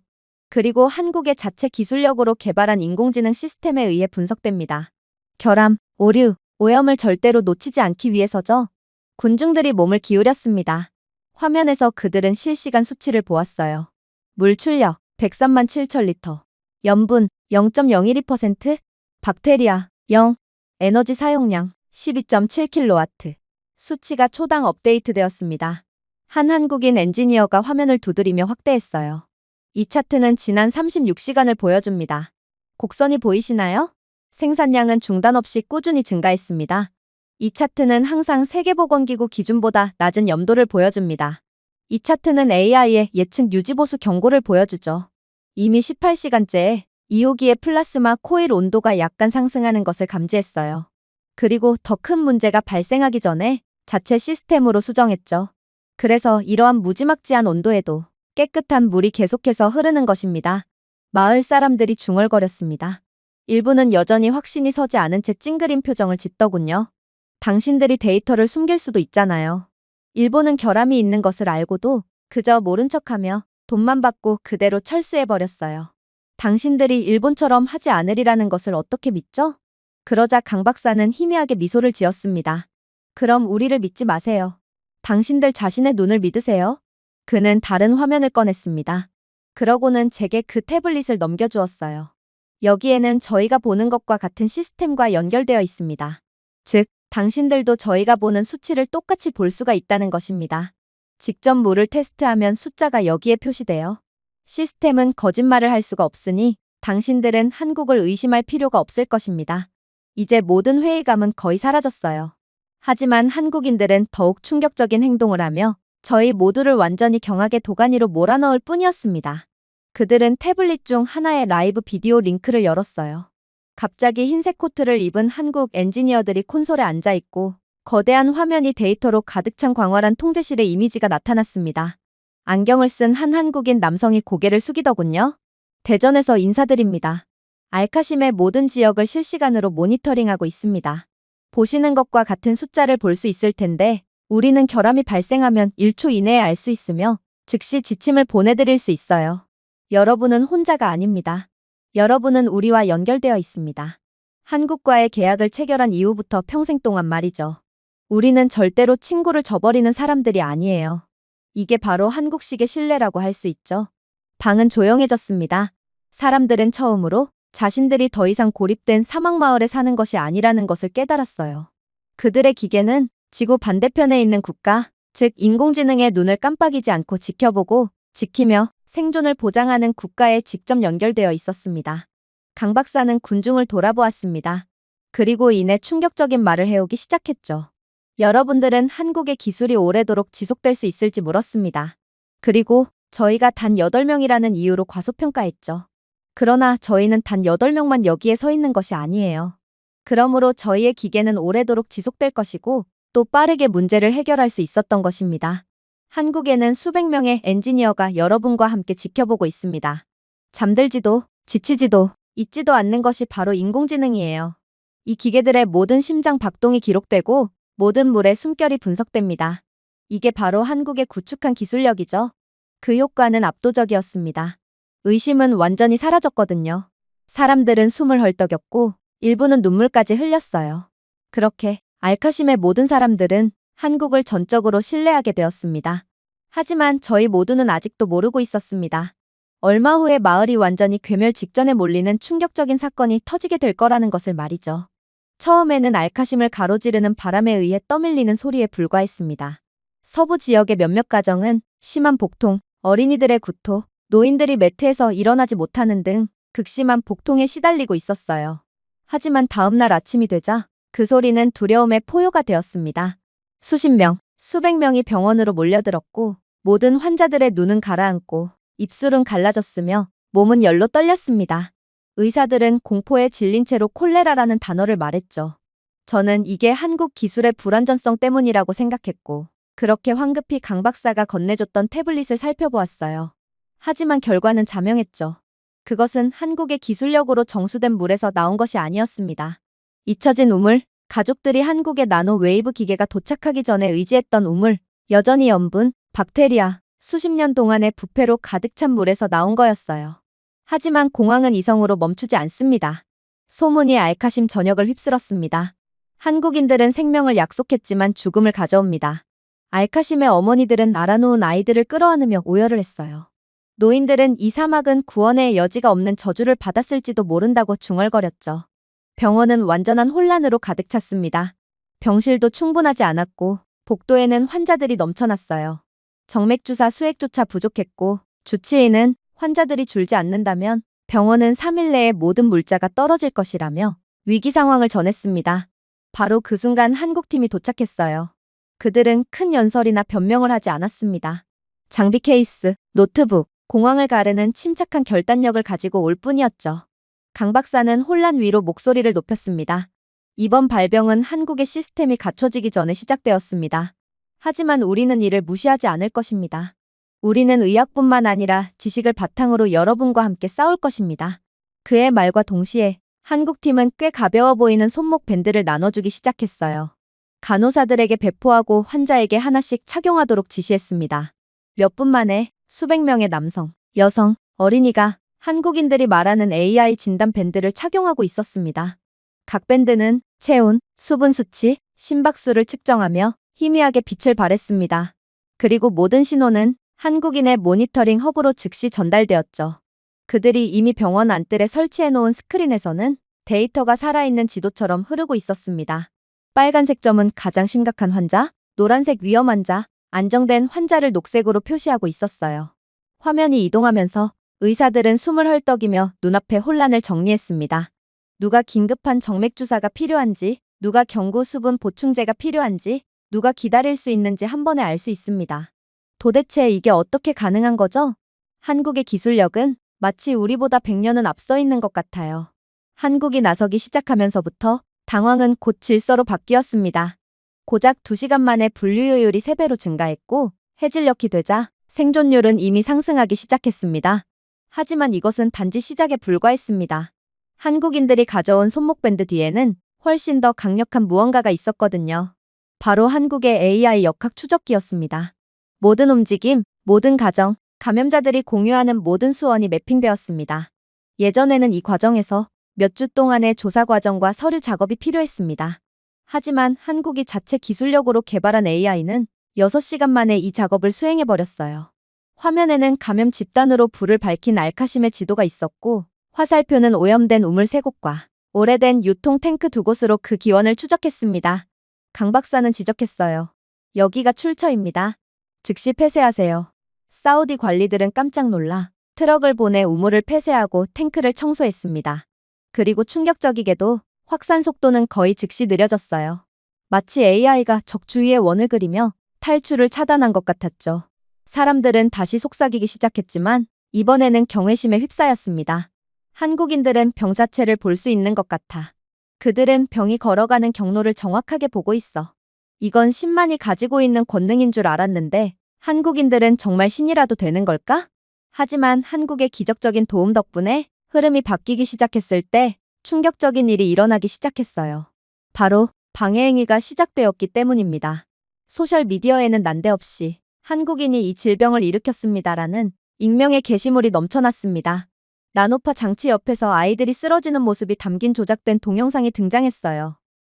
그리고 한국의 자체 기술력으로 개발한 인공지능 시스템에 의해 분석됩니다. 결함, 오류, 오염을 절대로 놓치지 않기 위해서죠. 군중들이 몸을 기울였습니다. 화면에서 그들은 실시간 수치를 보았어요. 물 출력 103만 7천 리터, 염분 0.012%, 박테리아 0, 에너지 사용량 12.7kW. 수치가 초당 업데이트되었습니다. 한 한국인 엔지니어가 화면을 두드리며 확대했어요. 이 차트는 지난 36시간을 보여줍니다. 곡선이 보이시나요? 생산량은 중단 없이 꾸준히 증가했습니다. 이 차트는 항상 세계보건기구 기준보다 낮은 염도를 보여줍니다. 이 차트는 AI의 예측 유지보수 경고를 보여주죠. 이미 18시간째에 2호기의 플라스마 코일 온도가 약간 상승하는 것을 감지했어요. 그리고 더 큰 문제가 발생하기 전에 자체 시스템으로 수정했죠. 그래서 이러한 무지막지한 온도에도 깨끗한 물이 계속해서 흐르는 것입니다. 마을 사람들이 중얼거렸습니다. 일부는 여전히 확신이 서지 않은 채 찡그린 표정을 짓더군요. 당신들이 데이터를 숨길 수도 있잖아요. 일본은 결함이 있는 것을 알고도 그저 모른 척하며 돈만 받고 그대로 철수해버렸어요. 당신들이 일본처럼 하지 않으리라는 것을 어떻게 믿죠? 그러자 강 박사는 희미하게 미소를 지었습니다. 그럼 우리를 믿지 마세요. 당신들 자신의 눈을 믿으세요. 그는 다른 화면을 꺼냈습니다. 그러고는 제게 그 태블릿을 넘겨주었어요. 여기에는 저희가 보는 것과 같은 시스템과 연결되어 있습니다. 즉, 당신들도 저희가 보는 수치를 똑같이 볼 수가 있다는 것입니다. 직접 물을 테스트하면 숫자가 여기에 표시돼요. 시스템은 거짓말을 할 수가 없으니 당신들은 한국을 의심할 필요가 없을 것입니다. 이제 모든 회의감은 거의 사라졌어요. 하지만 한국인들은 더욱 충격적인 행동을 하며 저희 모두를 완전히 경악의 도가니로 몰아넣을 뿐이었습니다. 그들은 태블릿 중 하나의 라이브 비디오 링크를 열었어요. 갑자기 흰색 코트를 입은 한국 엔지니어들이 콘솔에 앉아있고 거대한 화면이 데이터로 가득 찬 광활한 통제실의 이미지가 나타났습니다. 안경을 쓴 한 한국인 남성이 고개를 숙이더군요. 대전에서 인사드립니다. 알카심의 모든 지역을 실시간으로 모니터링하고 있습니다. 보시는 것과 같은 숫자를 볼 수 있을 텐데 우리는 결함이 발생하면 1초 이내에 알 수 있으며 즉시 지침을 보내드릴 수 있어요. 여러분은 혼자가 아닙니다. 여러분은 우리와 연결되어 있습니다. 한국과의 계약을 체결한 이후부터 평생 동안 말이죠. 우리는 절대로 친구를 저버리는 사람들이 아니에요. 이게 바로 한국식의 신뢰라고 할 수 있죠. 방은 조용해졌습니다. 사람들은 처음으로 자신들이 더 이상 고립된 사막마을에 사는 것이 아니라는 것을 깨달았어요. 그들의 기계는 지구 반대편에 있는 국가, 즉 인공지능의 눈을 깜빡이지 않고 지켜보고 지키며 생존을 보장하는 국가에 직접 연결되어 있었습니다. 강 박사는 군중을 돌아보았습니다. 그리고 이내 충격적인 말을 해오기 시작했죠. 여러분들은 한국의 기술이 오래도록 지속될 수 있을지 물었습니다. 그리고 저희가 단 8명이라는 이유로 과소평가했죠. 그러나 저희는 단 8명만 여기에 서 있는 것이 아니에요. 그러므로 저희의 기계는 오래도록 지속될 것이고 또 빠르게 문제를 해결할 수 있었던 것입니다. 한국에는 수백 명의 엔지니어가 여러분과 함께 지켜보고 있습니다. 잠들지도 지치지도 잊지도 않는 것이 바로 인공지능이에요. 이 기계들의 모든 심장 박동이 기록되고 모든 물의 숨결이 분석됩니다. 이게 바로 한국의 구축한 기술력이죠. 그 효과는 압도적이었습니다. 의심은 완전히 사라졌거든요. 사람들은 숨을 헐떡였고 일부는 눈물까지 흘렸어요. 그렇게 알카심의 모든 사람들은 한국을 전적으로 신뢰하게 되었습니다. 하지만 저희 모두는 아직도 모르고 있었습니다. 얼마 후에 마을이 완전히 괴멸 직전에 몰리는 충격적인 사건이 터지게 될 거라는 것을 말이죠. 처음에는 알카심을 가로지르는 바람에 의해 떠밀리는 소리에 불과했습니다. 서부 지역의 몇몇 가정은 심한 복통, 어린이들의 구토, 노인들이 매트에서 일어나지 못하는 등 극심한 복통에 시달리고 있었어요. 하지만 다음 날 아침이 되자 그 소리는 두려움의 포효가 되었습니다. 수십 명, 수백 명이 병원으로 몰려들었고 모든 환자들의 눈은 가라앉고 입술은 갈라졌으며 몸은 열로 떨렸습니다. 의사들은 공포에 질린 채로 콜레라라는 단어를 말했죠. 저는 이게 한국 기술의 불완전성 때문이라고 생각했고 그렇게 황급히 강 박사가 건네줬던 태블릿을 살펴보았어요. 하지만 결과는 자명했죠. 그것은 한국의 기술력으로 정수된 물에서 나온 것이 아니었습니다. 잊혀진 우물, 가족들이 한국의 나노 웨이브 기계가 도착하기 전에 의지했던 우물, 여전히 염분, 박테리아, 수십 년 동안의 부패로 가득 찬 물에서 나온 거였어요. 하지만 공황은 이성으로 멈추지 않습니다. 소문이 알카심 전역을 휩쓸었습니다. 한국인들은 생명을 약속했지만 죽음을 가져옵니다. 알카심의 어머니들은 알아놓은 아이들을 끌어안으며 오열을 했어요. 노인들은 이 사막은 구원의 여지가 없는 저주를 받았을지도 모른다고 중얼거렸죠. 병원은 완전한 혼란으로 가득 찼습니다. 병실도 충분하지 않았고 복도에는 환자들이 넘쳐났어요. 정맥주사 수액조차 부족했고 주치의는 환자들이 줄지 않는다면 병원은 3일 내에 모든 물자가 떨어질 것이라며 위기 상황을 전했습니다. 바로 그 순간 한국팀이 도착했어요. 그들은 큰 연설이나 변명을 하지 않았습니다. 장비 케이스, 노트북, 공황을 가르는 침착한 결단력을 가지고 올 뿐이었죠. 강 박사는 혼란 위로 목소리를 높였습니다. 이번 발병은 한국의 시스템이 갖춰지기 전에 시작되었습니다. 하지만 우리는 이를 무시하지 않을 것입니다. 우리는 의학뿐만 아니라 지식을 바탕으로 여러분과 함께 싸울 것입니다. 그의 말과 동시에 한국팀은 꽤 가벼워 보이는 손목 밴드를 나눠주기 시작했어요. 간호사들에게 배포하고 환자에게 하나씩 착용하도록 지시했습니다. 몇 분 만에 수백 명의 남성, 여성, 어린이가 한국인들이 말하는 AI 진단 밴드를 착용하고 있었습니다. 각 밴드는 체온, 수분 수치, 심박수를 측정하며 희미하게 빛을 발했습니다. 그리고 모든 신호는 한국인의 모니터링 허브로 즉시 전달되었죠. 그들이 이미 병원 안뜰에 설치해놓은 스크린에서는 데이터가 살아있는 지도처럼 흐르고 있었습니다. 빨간색 점은 가장 심각한 환자, 노란색 위험 환자, 안정된 환자를 녹색으로 표시하고 있었어요. 화면이 이동하면서 의사들은 숨을 헐떡이며 눈앞의 혼란을 정리했습니다. 누가 긴급한 정맥 주사가 필요한지, 누가 경구 수분 보충제가 필요한지, 누가 기다릴 수 있는지 한 번에 알 수 있습니다. 도대체 이게 어떻게 가능한 거죠? 한국의 기술력은 마치 우리보다 100년은 앞서 있는 것 같아요. 한국이 나서기 시작하면서부터 당황은 곧 질서로 바뀌었습니다. 고작 2시간 만에 분류효율이 3배로 증가했고 해질녘이 되자 생존율은 이미 상승하기 시작했습니다. 하지만 이것은 단지 시작에 불과했습니다. 한국인들이 가져온 손목밴드 뒤에는 훨씬 더 강력한 무언가가 있었거든요. 바로 한국의 AI 역학 추적기였습니다. 모든 움직임, 모든 가정, 감염자들이 공유하는 모든 수원이 매핑되었습니다. 예전에는 이 과정에서 몇 주 동안의 조사 과정과 서류 작업이 필요했습니다. 하지만 한국이 자체 기술력으로 개발한 AI는 6시간 만에 이 작업을 수행해버렸어요. 화면에는 감염 집단으로 불을 밝힌 알카심의 지도가 있었고 화살표는 오염된 우물 3곳과 오래된 유통 탱크 2곳으로 그 기원을 추적했습니다. 강 박사는 지적했어요. 여기가 출처입니다. 즉시 폐쇄하세요. 사우디 관리들은 깜짝 놀라 트럭을 보내 우물을 폐쇄하고 탱크를 청소했습니다. 그리고 충격적이게도 확산 속도는 거의 즉시 느려졌어요. 마치 AI가 적 주위에 원을 그리며 탈출을 차단한 것 같았죠. 사람들은 다시 속삭이기 시작했지만 이번에는 경외심에 휩싸였습니다. 한국인들은 병 자체를 볼 수 있는 것 같아. 그들은 병이 걸어가는 경로를 정확하게 보고 있어. 이건 신만이 가지고 있는 권능인 줄 알았는데 한국인들은 정말 신이라도 되는 걸까? 하지만 한국의 기적적인 도움 덕분에 흐름이 바뀌기 시작했을 때 충격적인 일이 일어나기 시작했어요. 바로 방해행위가 시작되었기 때문입니다. 소셜미디어에는 난데없이 한국인이 이 질병을 일으켰습니다라는 익명의 게시물이 넘쳐났습니다. 나노파 장치 옆에서 아이들이 쓰러지는 모습이 담긴 조작된 동영상이 등장했어요.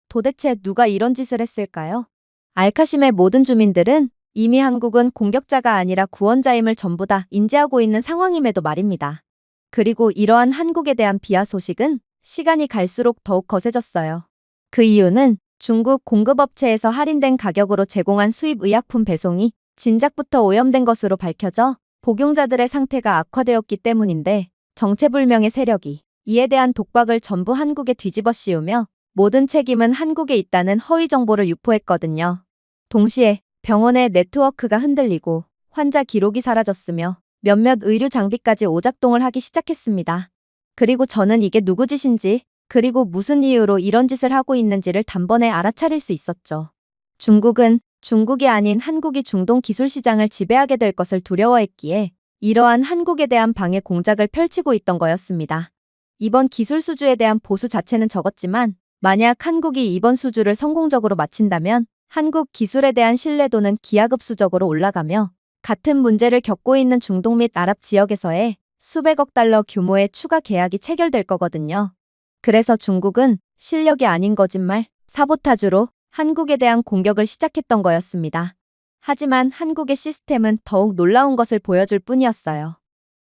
도대체 누가 이런 짓을 했을까요? 알카심의 모든 주민들은 이미 한국은 공격자가 아니라 구원자임을 전부 다 인지하고 있는 상황임에도 말입니다. 그리고 이러한 한국에 대한 비하 소식은 시간이 갈수록 더욱 거세졌어요. 그 이유는 중국 공급업체에서 할인된 가격으로 제공한 수입 의약품 배송이 진작부터 오염된 것으로 밝혀져 복용자들의 상태가 악화되었기 때문인데 정체불명의 세력이 이에 대한 독박을 전부 한국에 뒤집어 씌우며 모든 책임은 한국에 있다는 허위 정보를 유포했거든요. 동시에 병원의 네트워크가 흔들리고 환자 기록이 사라졌으며 몇몇 의료 장비까지 오작동을 하기 시작했습니다. 그리고 저는 이게 누구 짓인지 그리고 무슨 이유로 이런 짓을 하고 있는지를 단번에 알아차릴 수 있었죠. 중국은 중국이 아닌 한국이 중동 기술 시장을 지배하게 될 것을 두려워했기에 이러한 한국에 대한 방해 공작을 펼치고 있던 거였습니다. 이번 기술 수주에 대한 보수 자체는 적었지만 만약 한국이 이번 수주를 성공적으로 마친다면 한국 기술에 대한 신뢰도는 기하급수적으로 올라가며 같은 문제를 겪고 있는 중동 및 아랍 지역에서의 수백억 달러 규모의 추가 계약이 체결될 거거든요. 그래서 중국은 실력이 아닌 거짓말, 사보타주로 한국에 대한 공격을 시작했던 거였습니다. 하지만 한국의 시스템은 더욱 놀라운 것을 보여줄 뿐이었어요.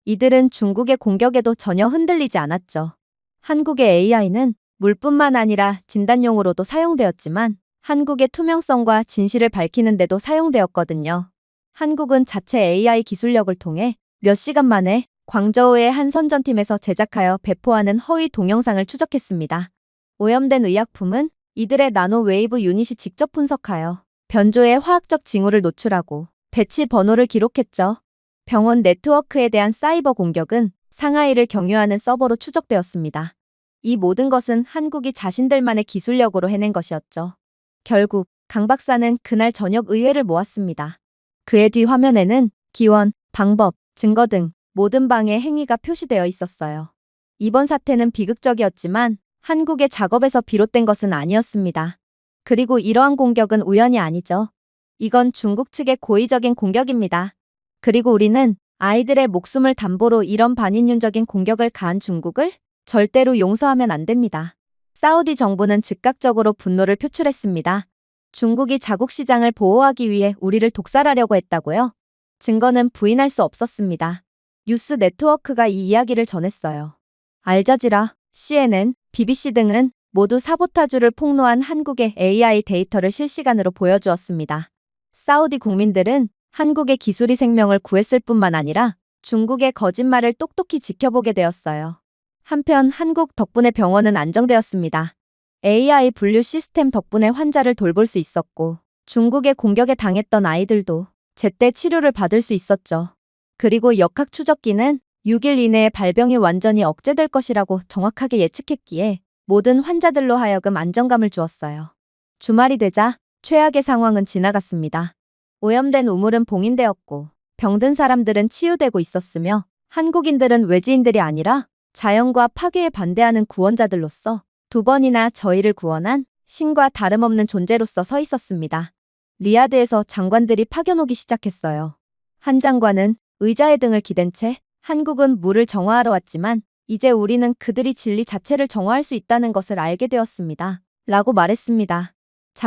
이들은 중국의 공격에도 전혀 흔들리지 않았죠. 한국의 AI는 물뿐만 아니라 진단용으로도 사용되었지만 한국의 투명성과 진실을 밝히는 데도 사용되었거든요. 한국은 자체 AI 기술력을 통해 몇 시간 만에 광저우의 한 선전팀에서 제작하여 배포하는 허위 동영상을 추적했습니다. 오염된 의약품은 이들의 나노 웨이브 유닛이 직접 분석하여 변조의 화학적 징후를 노출하고 배치 번호를 기록했죠. 병원 네트워크에 대한 사이버 공격은 상하이를 경유하는 서버로 추적되었습니다. 이 모든 것은 한국이 자신들만의 기술력으로 해낸 것이었죠. 결국 강 박사는 그날 저녁 의회를 모았습니다. 그의 뒤 화면에는 기원, 방법, 증거 등 모든 방해 행위가 표시되어 있었어요. 이번 사태는 비극적이었지만 한국의 작업에서 비롯된 것은 아니었습니다. 그리고 이러한 공격은 우연이 아니죠. 이건 중국 측의 고의적인 공격입니다. 그리고 우리는 아이들의 목숨을 담보로 이런 반인륜적인 공격을 가한 중국을 절대로 용서하면 안 됩니다. 사우디 정부는 즉각적으로 분노를 표출했습니다. 중국이 자국 시장을 보호하기 위해 우리를 독살하려고 했다고요? 증거는 부인할 수 없었습니다. 뉴스 네트워크가 이 이야기를 전했어요. 알자지라, CNN, BBC 등은 모두 사보타주를 폭로한 한국의 AI 데이터를 실시간으로 보여주었습니다. 사우디 국민들은 한국의 기술이 생명을 구했을 뿐만 아니라 중국의 거짓말을 똑똑히 지켜보게 되었어요. 한편 한국 덕분에 병원은 안정되었습니다. AI 분류 시스템 덕분에 환자를 돌볼 수 있었고 중국의 공격에 당했던 아이들도 제때 치료를 받을 수 있었죠. 그리고 역학 추적기는 6일 이내에 발병이 완전히 억제될 것이라고 정확하게 예측했기에 모든 환자들로 하여금 안정감을 주었어요. 주말이 되자 최악의 상황은 지나갔습니다. 오염된 우물은 봉인되었고 병든 사람들은 치유되고 있었으며 한국인들은 외지인들이 아니라 자연과 파괴에 반대하는 구원자들로서 두 번이나 저희를 구원한 신과 다름없는 존재로서 서 있었습니다. 리야드에서 장관들이 파견 오기 시작했어요. 한 장관은 의자에 등을 기댄 채 한국은 물을 정화하러 왔지만 이제 우리는 그들이 진리 자체를 정화할 수 있다는 것을 알게 되었습니다. 라고 말했습니다.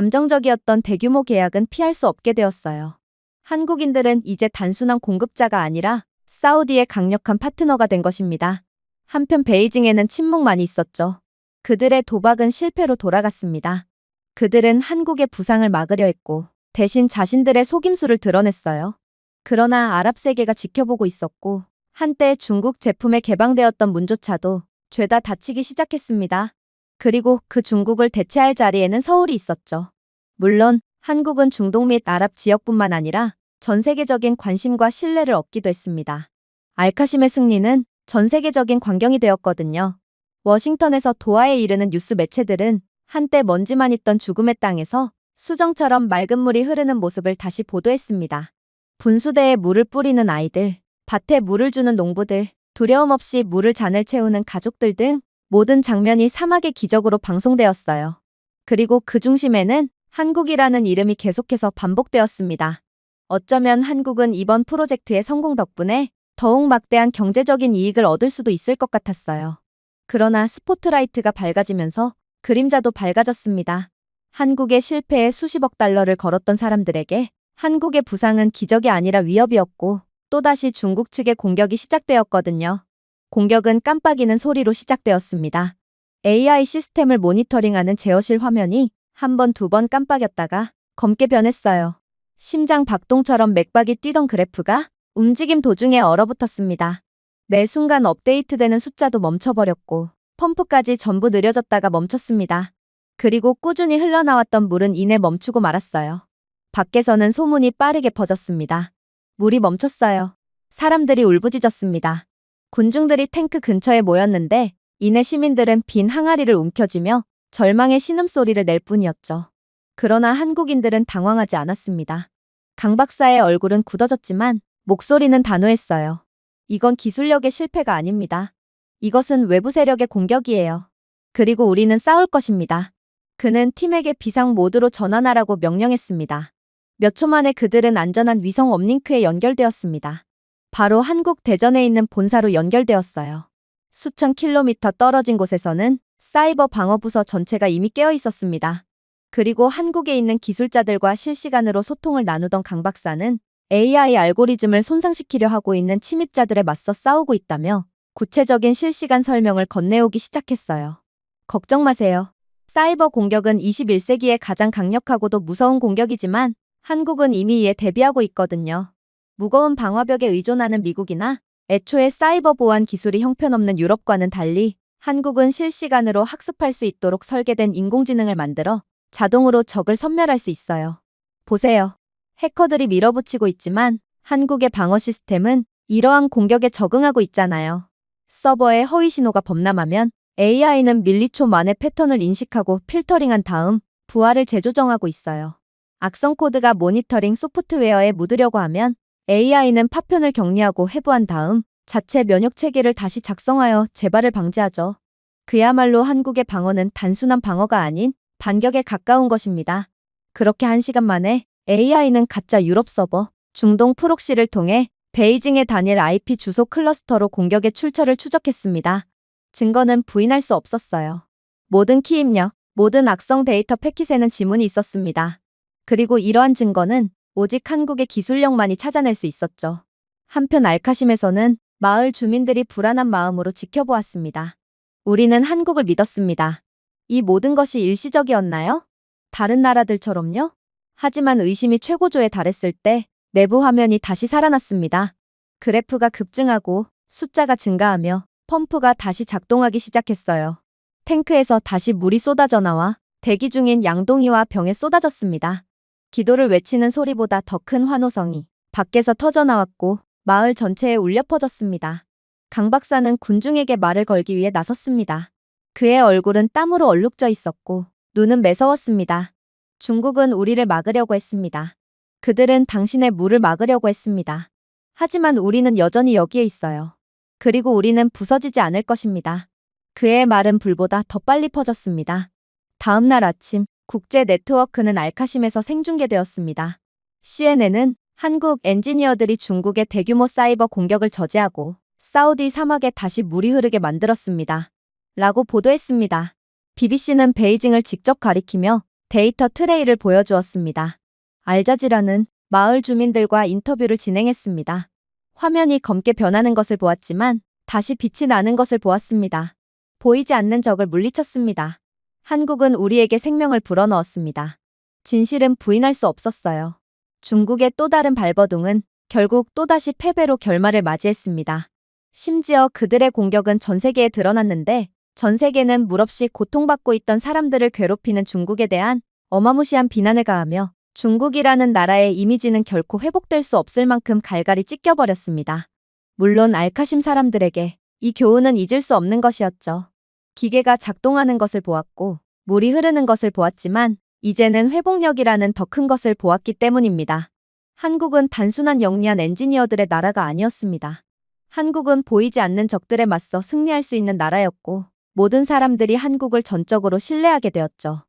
잠정적이었던 대규모 계약은 피할 수 없게 되었어요. 한국인들은 이제 단순한 공급자가 아니라 사우디의 강력한 파트너가 된 것입니다. 한편 베이징에는 침묵만이 있었죠. 그들의 도박은 실패로 돌아갔습니다. 그들은 한국의 부상을 막으려 했고 대신 자신들의 속임수를 드러냈어요. 그러나 아랍 세계가 지켜보고 있었고 한때 중국 제품에 개방되었던 문조차도 죄다 닫히기 시작했습니다. 그리고 그 중국을 대체할 자리에는 서울이 있었죠. 물론 한국은 중동 및 아랍 지역뿐만 아니라 전 세계적인 관심과 신뢰를 얻기도 했습니다. 알카심의 승리는 전 세계적인 광경이 되었거든요. 워싱턴에서 도하에 이르는 뉴스 매체들은 한때 먼지만 있던 죽음의 땅에서 수정처럼 맑은 물이 흐르는 모습을 다시 보도했습니다. 분수대에 물을 뿌리는 아이들, 밭에 물을 주는 농부들, 두려움 없이 물을 잔을 채우는 가족들 등 모든 장면이 사막의 기적으로 방송되었어요. 그리고 그 중심에는 한국이라는 이름이 계속해서 반복되었습니다. 어쩌면 한국은 이번 프로젝트의 성공 덕분에 더욱 막대한 경제적인 이익을 얻을 수도 있을 것 같았어요. 그러나 스포트라이트가 밝아지면서 그림자도 밝아졌습니다. 한국의 실패에 수십억 달러를 걸었던 사람들에게 한국의 부상은 기적이 아니라 위협이었고 또다시 중국 측의 공격이 시작되었거든요. 공격은 깜빡이는 소리로 시작되었습니다. AI 시스템을 모니터링하는 제어실 화면이 한 번, 두 번 깜빡였다가 검게 변했어요. 심장 박동처럼 맥박이 뛰던 그래프가 움직임 도중에 얼어붙었습니다. 매 순간 업데이트되는 숫자도 멈춰버렸고 펌프까지 전부 느려졌다가 멈췄습니다. 그리고 꾸준히 흘러나왔던 물은 이내 멈추고 말았어요. 밖에서는 소문이 빠르게 퍼졌습니다. 물이 멈췄어요. 사람들이 울부짖었습니다. 군중들이 탱크 근처에 모였는데 이내 시민들은 빈 항아리를 움켜쥐며 절망의 신음소리를 낼 뿐이었죠. 그러나 한국인들은 당황하지 않았습니다. 강 박사의 얼굴은 굳어졌지만 목소리는 단호했어요. 이건 기술력의 실패가 아닙니다. 이것은 외부 세력의 공격이에요. 그리고 우리는 싸울 것입니다. 그는 팀에게 비상 모드로 전환하라고 명령했습니다. 몇 초 만에 그들은 안전한 위성 업링크에 연결되었습니다. 바로 한국 대전에 있는 본사로 연결되었어요. 수천 킬로미터 떨어진 곳에서는 사이버 방어부서 전체가 이미 깨어 있었습니다. 그리고 한국에 있는 기술자들과 실시간으로 소통을 나누던 강 박사는 AI 알고리즘을 손상시키려 하고 있는 침입자들에 맞서 싸우고 있다며 구체적인 실시간 설명을 건네오기 시작했어요. 걱정 마세요. 사이버 공격은 21세기의 가장 강력하고도 무서운 공격이지만 한국은 이미 이에 대비하고 있거든요. 무거운 방화벽에 의존하는 미국이나 애초에 사이버 보안 기술이 형편없는 유럽과는 달리 한국은 실시간으로 학습할 수 있도록 설계된 인공지능을 만들어 자동으로 적을 섬멸할 수 있어요. 보세요. 해커들이 밀어붙이고 있지만 한국의 방어 시스템은 이러한 공격에 적응하고 있잖아요. 서버에 허위 신호가 범람하면 AI는 밀리초 만에 패턴을 인식하고 필터링한 다음 부하를 재조정하고 있어요. 악성 코드가 모니터링 소프트웨어에 묻으려고 하면 AI는 파편을 격리하고 해부한 다음 자체 면역 체계를 다시 작성하여 재발을 방지하죠. 그야말로 한국의 방어는 단순한 방어가 아닌 반격에 가까운 것입니다. 그렇게 1시간 만에 AI는 가짜 유럽 서버 중동 프록시를 통해 베이징의 단일 IP 주소 클러스터로 공격의 출처를 추적했습니다. 증거는 부인할 수 없었어요. 모든 키 입력, 모든 악성 데이터 패킷에는 지문이 있었습니다. 그리고 이러한 증거는 오직 한국의 기술력만이 찾아낼 수 있었죠. 한편 알카심에서는 마을 주민들이 불안한 마음으로 지켜보았습니다. 우리는 한국을 믿었습니다. 이 모든 것이 일시적이었나요? 다른 나라들처럼요? 하지만 의심이 최고조에 달했을 때 내부 화면이 다시 살아났습니다. 그래프가 급증하고 숫자가 증가하며 펌프가 다시 작동하기 시작했어요. 탱크에서 다시 물이 쏟아져 나와 대기 중인 양동이와 병에 쏟아졌습니다. 기도를 외치는 소리보다 더 큰 환호성이 밖에서 터져나왔고 마을 전체에 울려 퍼졌습니다. 강 박사는 군중에게 말을 걸기 위해 나섰습니다. 그의 얼굴은 땀으로 얼룩져 있었고 눈은 매서웠습니다. 중국은 우리를 막으려고 했습니다. 그들은 당신의 물을 막으려고 했습니다. 하지만 우리는 여전히 여기에 있어요. 그리고 우리는 부서지지 않을 것입니다. 그의 말은 불보다 더 빨리 퍼졌습니다. 다음 날 아침 국제 네트워크는 알카심에서 생중계되었습니다. CNN은 한국 엔지니어들이 중국의 대규모 사이버 공격을 저지하고 사우디 사막에 다시 물이 흐르게 만들었습니다. 라고 보도했습니다. BBC는 베이징을 직접 가리키며 데이터 트레이를 보여주었습니다. 알자지라는 마을 주민들과 인터뷰를 진행했습니다. 화면이 검게 변하는 것을 보았지만 다시 빛이 나는 것을 보았습니다. 보이지 않는 적을 물리쳤습니다. 한국은 우리에게 생명을 불어넣었습니다. 진실은 부인할 수 없었어요. 중국의 또 다른 발버둥은 결국 또다시 패배로 결말을 맞이했습니다. 심지어 그들의 공격은 전 세계에 드러났는데 전 세계는 물없이 고통받고 있던 사람들을 괴롭히는 중국에 대한 어마무시한 비난을 가하며 중국이라는 나라의 이미지는 결코 회복될 수 없을 만큼 갈갈이 찢겨버렸습니다. 물론 알카심 사람들에게 이 교훈은 잊을 수 없는 것이었죠. 기계가 작동하는 것을 보았고 물이 흐르는 것을 보았지만 이제는 회복력이라는 더 큰 것을 보았기 때문입니다. 한국은 단순한 영리한 엔지니어들의 나라가 아니었습니다. 한국은 보이지 않는 적들에 맞서 승리할 수 있는 나라였고 모든 사람들이 한국을 전적으로 신뢰하게 되었죠.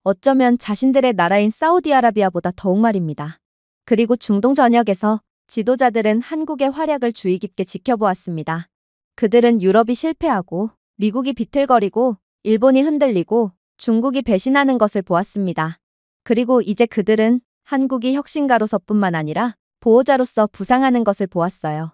어쩌면 자신들의 나라인 사우디아라비아보다 더욱 말입니다. 그리고 중동 전역에서 지도자들은 한국의 활약을 주의 깊게 지켜보았습니다. 그들은 유럽이 실패하고 미국이 비틀거리고 일본이 흔들리고 중국이 배신하는 것을 보았습니다. 그리고 이제 그들은 한국이 혁신가로서뿐만 아니라 보호자로서 부상하는 것을 보았어요.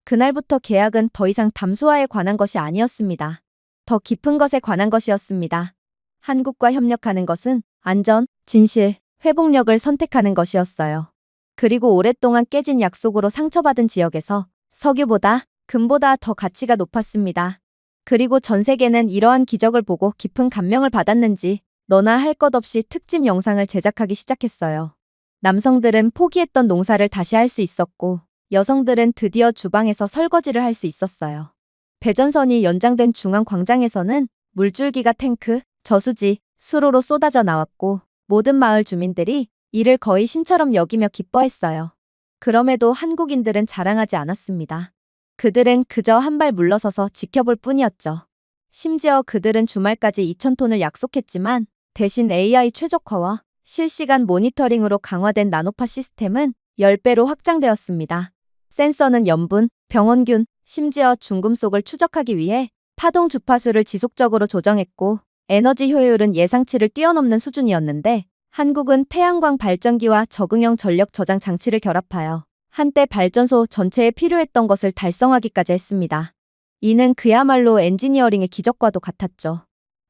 그날부터 계약은 더 이상 담수화에 관한 것이 아니었습니다. 더 깊은 것에 관한 것이었습니다. 한국과 협력하는 것은 안전, 진실, 회복력을 선택하는 것이었어요. 그리고 오랫동안 깨진 약속으로 상처받은 지역에서 석유보다 금보다 더 가치가 높았습니다. 그리고 전 세계는 이러한 기적을 보고 깊은 감명을 받았는지 너나 할 것 없이 특집 영상을 제작하기 시작했어요. 남성들은 포기했던 농사를 다시 할 수 있었고 여성들은 드디어 주방에서 설거지를 할 수 있었어요. 배전선이 연장된 중앙 광장에서는 물줄기가 탱크, 저수지, 수로로 쏟아져 나왔고 모든 마을 주민들이 이를 거의 신처럼 여기며 기뻐했어요. 그럼에도 한국인들은 자랑하지 않았습니다. 그들은 그저 한 발 물러서서 지켜볼 뿐이었죠. 심지어 그들은 주말까지 2,000톤을 약속했지만 대신 AI 최적화와 실시간 모니터링으로 강화된 나노파 시스템은 10배로 확장되었습니다. 센서는 염분, 병원균, 심지어 중금속을 추적하기 위해 파동 주파수를 지속적으로 조정했고 에너지 효율은 예상치를 뛰어넘는 수준이었는데 한국은 태양광 발전기와 적응형 전력 저장 장치를 결합하여 한때 발전소 전체에 필요했던 것을 달성하기까지 했습니다. 이는 그야말로 엔지니어링의 기적과도 같았죠.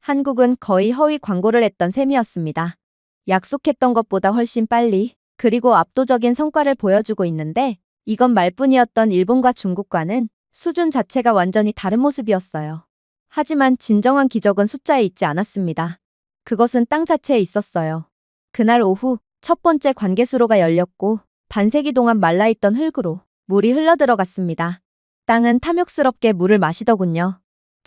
한국은 거의 허위 광고를 했던 셈이었습니다. 약속했던 것보다 훨씬 빨리 그리고 압도적인 성과를 보여주고 있는데 이건 말뿐이었던 일본과 중국과는 수준 자체가 완전히 다른 모습이었어요. 하지만 진정한 기적은 숫자에 있지 않았습니다. 그것은 땅 자체에 있었어요. 그날 오후 첫 번째 관계수로가 열렸고 반세기 동안 말라있던 흙으로 물이 흘러들어갔습니다. 땅은 탐욕스럽게 물을 마시더군요.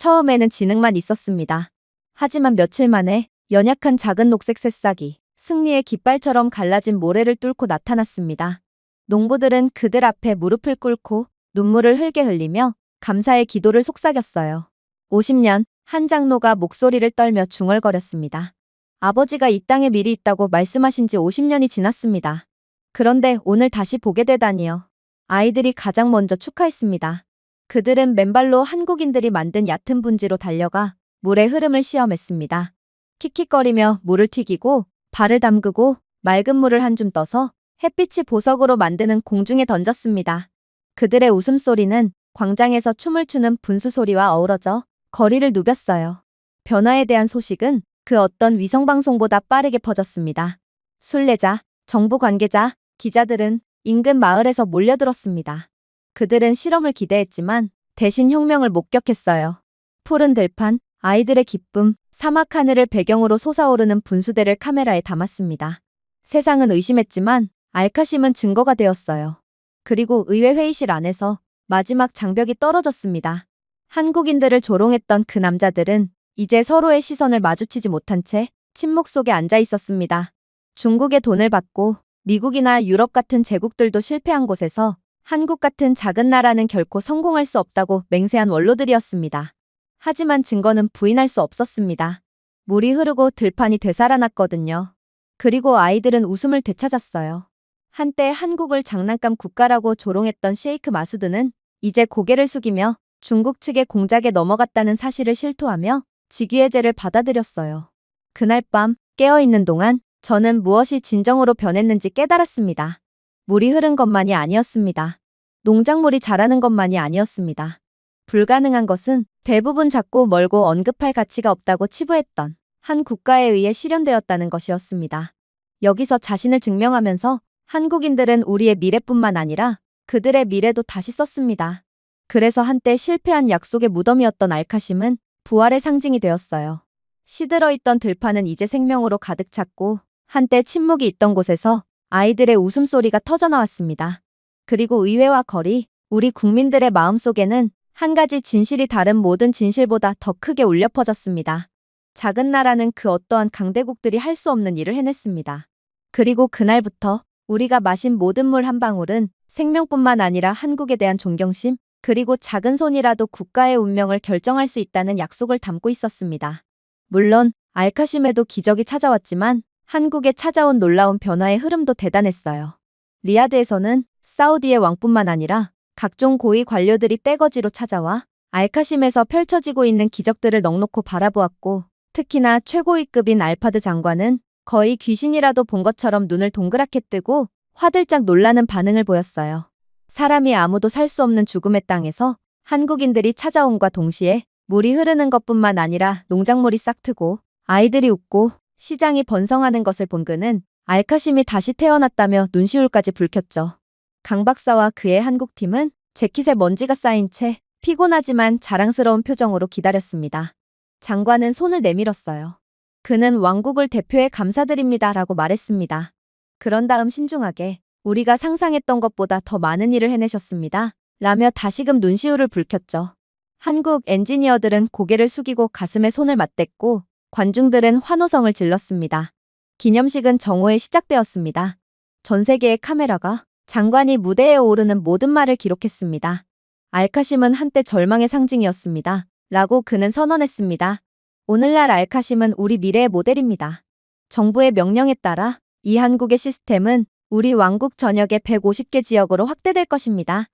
처음에는 진흙만 있었습니다. 하지만 며칠 만에 연약한 작은 녹색 새싹이 승리의 깃발처럼 갈라진 모래를 뚫고 나타났습니다. 농부들은 그들 앞에 무릎을 꿇고 눈물을 흘게 흘리며 감사의 기도를 속삭였어요. 50년, 한 장로가 목소리를 떨며 중얼거렸습니다. 아버지가 이 땅에 미리 있다고 말씀하신 지 50년이 지났습니다. 그런데 오늘 다시 보게 되다니요. 아이들이 가장 먼저 축하했습니다. 그들은 맨발로 한국인들이 만든 얕은 분지로 달려가 물의 흐름을 시험했습니다. 킥킥거리며 물을 튀기고 발을 담그고 맑은 물을 한 줌 떠서 햇빛이 보석으로 만드는 공중에 던졌습니다. 그들의 웃음소리는 광장에서 춤을 추는 분수 소리와 어우러져 거리를 누볐어요. 변화에 대한 소식은 그 어떤 위성방송보다 빠르게 퍼졌습니다. 순례자, 정부 관계자, 기자들은 인근 마을에서 몰려들었습니다. 그들은 실험을 기대했지만 대신 혁명을 목격했어요. 푸른 들판, 아이들의 기쁨, 사막 하늘을 배경으로 솟아오르는 분수대를 카메라에 담았습니다. 세상은 의심했지만 알카심은 증거가 되었어요. 그리고 의회 회의실 안에서 마지막 장벽이 떨어졌습니다. 한국인들을 조롱했던 그 남자들은 이제 서로의 시선을 마주치지 못한 채 침묵 속에 앉아 있었습니다. 중국의 돈을 받고 미국이나 유럽 같은 제국들도 실패한 곳에서 한국 같은 작은 나라는 결코 성공할 수 없다고 맹세한 원로들이었습니다. 하지만 증거는 부인할 수 없었습니다. 물이 흐르고 들판이 되살아났거든요. 그리고 아이들은 웃음을 되찾았어요. 한때 한국을 장난감 국가라고 조롱했던 셰이크 마수드는 이제 고개를 숙이며 중국 측의 공작에 넘어갔다는 사실을 실토하며 직위해제를 받아들였어요. 그날 밤 깨어있는 동안 저는 무엇이 진정으로 변했는지 깨달았습니다. 물이 흐른 것만이 아니었습니다. 농작물이 자라는 것만이 아니었습니다. 불가능한 것은 대부분 작고 멀고 언급할 가치가 없다고 치부했던 한 국가에 의해 실현되었다는 것이었습니다. 여기서 자신을 증명하면서 한국인들은 우리의 미래뿐만 아니라 그들의 미래도 다시 썼습니다. 그래서 한때 실패한 약속의 무덤이었던 알카심은 부활의 상징이 되었어요. 시들어있던 들판은 이제 생명으로 가득 찼고 한때 침묵이 있던 곳에서 아이들의 웃음소리가 터져나왔습니다. 그리고 의회와 거리, 우리 국민들의 마음속에는 한 가지 진실이 다른 모든 진실보다 더 크게 울려 퍼졌습니다. 작은 나라는 그 어떠한 강대국들이 할 수 없는 일을 해냈습니다. 그리고 그날부터 우리가 마신 모든 물 한 방울은 생명뿐만 아니라 한국에 대한 존경심, 그리고 작은 손이라도 국가의 운명을 결정할 수 있다는 약속을 담고 있었습니다. 물론 알카심에도 기적이 찾아왔지만 한국에 찾아온 놀라운 변화의 흐름도 대단했어요. 리야드에서는 사우디의 왕뿐만 아니라 각종 고위 관료들이 떼거지로 찾아와 알카심에서 펼쳐지고 있는 기적들을 넋놓고 바라보았고, 특히나 최고위급인 알파드 장관은 거의 귀신이라도 본 것처럼 눈을 동그랗게 뜨고 화들짝 놀라는 반응을 보였어요. 사람이 아무도 살 수 없는 죽음의 땅에서 한국인들이 찾아옴과 동시에 물이 흐르는 것뿐만 아니라 농작물이 싹트고 아이들이 웃고 시장이 번성하는 것을 본 그는 알카심이 다시 태어났다며 눈시울까지 붉혔죠. 강 박사와 그의 한국팀은 재킷에 먼지가 쌓인 채 피곤하지만 자랑스러운 표정으로 기다렸습니다. 장관은 손을 내밀었어요. 그는 왕국을 대표해 감사드립니다 라고 말했습니다. 그런 다음 신중하게 우리가 상상했던 것보다 더 많은 일을 해내셨습니다 라며 다시금 눈시울을 붉혔죠. 한국 엔지니어들은 고개를 숙이고 가슴에 손을 맞댔고 관중들은 환호성을 질렀습니다. 기념식은 정오에 시작되었습니다. 전 세계의 카메라가 장관이 무대에 오르는 모든 말을 기록했습니다. 알카심은 한때 절망의 상징이었습니다 라고 그는 선언했습니다. 오늘날 알카심은 우리 미래의 모델입니다. 정부의 명령에 따라 이 한국의 시스템은 우리 왕국 전역의 150개 지역으로 확대될 것입니다.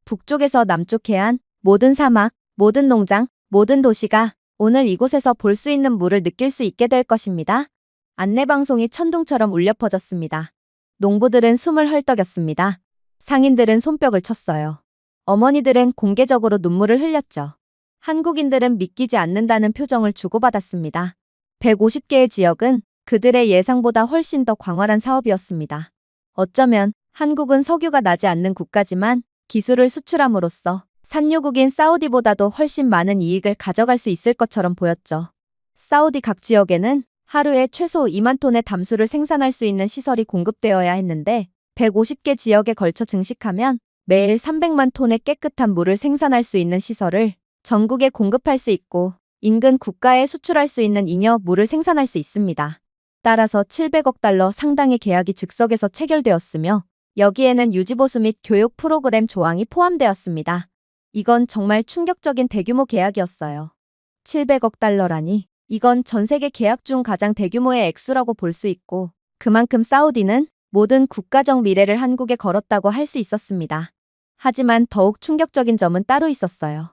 북쪽에서 남쪽 해안, 모든 사막, 모든 농장, 모든 도시가 오늘 이곳에서 볼 수 있는 물을 느낄 수 있게 될 것입니다. 안내방송이 천둥처럼 울려 퍼졌습니다. 농부들은 숨을 헐떡였습니다. 상인들은 손뼉을 쳤어요. 어머니들은 공개적으로 눈물을 흘렸죠. 한국인들은 믿기지 않는다는 표정을 주고받았습니다. 150개의 지역은 그들의 예상보다 훨씬 더 광활한 사업이었습니다. 어쩌면 한국은 석유가 나지 않는 국가지만 기술을 수출함으로써 산유국인 사우디보다도 훨씬 많은 이익을 가져갈 수 있을 것처럼 보였죠. 사우디 각 지역에는 하루에 최소 2만 톤의 담수를 생산할 수 있는 시설이 공급되어야 했는데 150개 지역에 걸쳐 증식하면 매일 300만 톤의 깨끗한 물을 생산할 수 있는 시설을 전국에 공급할 수 있고 인근 국가에 수출할 수 있는 잉여 물을 생산할 수 있습니다. 따라서 700억 달러 상당의 계약이 즉석에서 체결되었으며 여기에는 유지보수 및 교육 프로그램 조항이 포함되었습니다. 이건 정말 충격적인 대규모 계약이었어요. 700억 달러라니 이건 전 세계 계약 중 가장 대규모의 액수라고 볼 수 있고 그만큼 사우디는 모든 국가적 미래를 한국에 걸었다고 할 수 있었습니다. 하지만 더욱 충격적인 점은 따로 있었어요.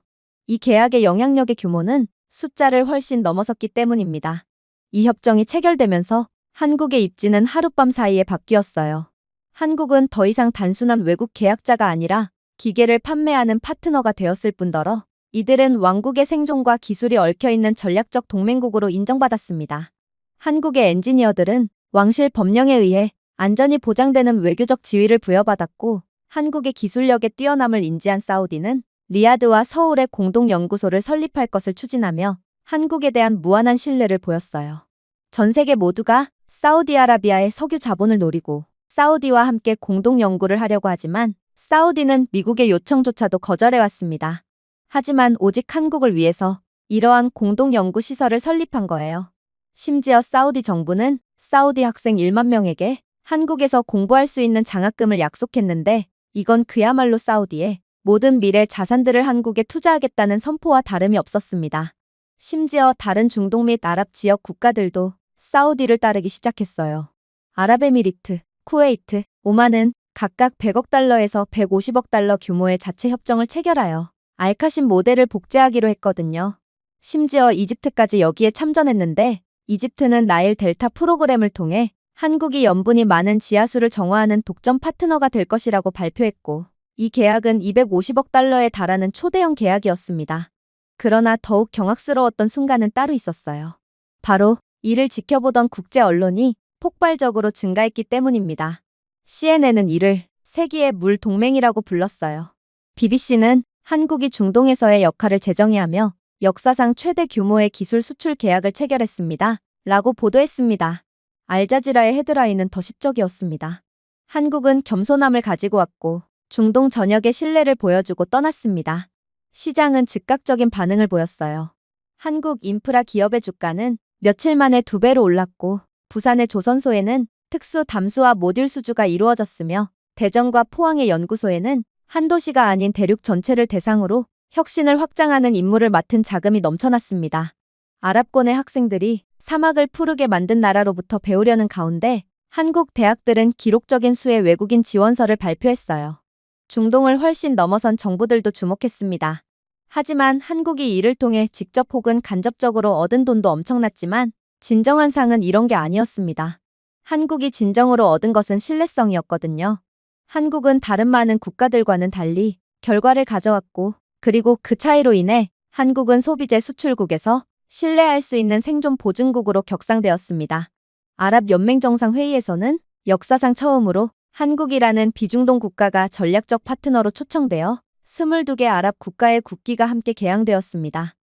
이 계약의 영향력의 규모는 숫자를 훨씬 넘어섰기 때문입니다. 이 협정이 체결되면서 한국의 입지는 하룻밤 사이에 바뀌었어요. 한국은 더 이상 단순한 외국 계약자가 아니라 기계를 판매하는 파트너가 되었을 뿐더러 이들은 왕국의 생존과 기술이 얽혀있는 전략적 동맹국으로 인정받았습니다. 한국의 엔지니어들은 왕실 법령에 의해 안전이 보장되는 외교적 지위를 부여받았고 한국의 기술력의 뛰어남을 인지한 사우디는 리야드와 서울에 공동연구소를 설립할 것을 추진하며 한국에 대한 무한한 신뢰를 보였어요. 전 세계 모두가 사우디아라비아의 석유 자본을 노리고 사우디와 함께 공동연구를 하려고 하지만 사우디는 미국의 요청조차도 거절해왔습니다. 하지만 오직 한국을 위해서 이러한 공동연구시설을 설립한 거예요. 심지어 사우디 정부는 사우디 학생 1만 명에게 한국에서 공부할 수 있는 장학금을 약속했는데 이건 그야말로 사우디의 모든 미래 자산들을 한국에 투자하겠다는 선포와 다름이 없었습니다. 심지어 다른 중동 및 아랍 지역 국가들도 사우디를 따르기 시작했어요. 아랍에미리트, 쿠웨이트, 오만은 각각 100억 달러에서 150억 달러 규모의 자체 협정을 체결하여 알카심 모델을 복제하기로 했거든요. 심지어 이집트까지 여기에 참전했는데 이집트는 나일 델타 프로그램을 통해 한국이 염분이 많은 지하수를 정화하는 독점 파트너가 될 것이라고 발표했고 이 계약은 250억 달러에 달하는 초대형 계약이었습니다. 그러나 더욱 경악스러웠던 순간은 따로 있었어요. 바로 이를 지켜보던 국제 언론이 폭발적으로 증가했기 때문입니다. CNN은 이를 세기의 물 동맹이라고 불렀어요. BBC는 한국이 중동에서의 역할을 재정의하며 역사상 최대 규모의 기술 수출 계약을 체결했습니다. 라고 보도했습니다. 알자지라의 헤드라인은 더 시적이었습니다. 한국은 겸손함을 가지고 왔고 중동 전역의 신뢰를 보여주고 떠났습니다. 시장은 즉각적인 반응을 보였어요. 한국 인프라 기업의 주가는 며칠 만에 2배로 올랐고 부산의 조선소에는 특수 담수화 모듈 수주가 이루어졌으며 대전과 포항의 연구소에는 한 도시가 아닌 대륙 전체를 대상으로 혁신을 확장하는 임무를 맡은 자금이 넘쳐났습니다. 아랍권의 학생들이 사막을 푸르게 만든 나라로부터 배우려는 가운데 한국 대학들은 기록적인 수의 외국인 지원서를 발표했어요. 중동을 훨씬 넘어선 정부들도 주목했습니다. 하지만 한국이 이를 통해 직접 혹은 간접적으로 얻은 돈도 엄청났지만 진정한 상은 이런 게 아니었습니다. 한국이 진정으로 얻은 것은 신뢰성이었거든요. 한국은 다른 많은 국가들과는 달리 결과를 가져왔고 그리고 그 차이로 인해 한국은 소비재 수출국에서 신뢰할 수 있는 생존 보증국으로 격상되었습니다. 아랍연맹 정상회의에서는 역사상 처음으로 한국이라는 비중동 국가가 전략적 파트너로 초청되어 22개 아랍 국가의 국기가 함께 개양되었습니다.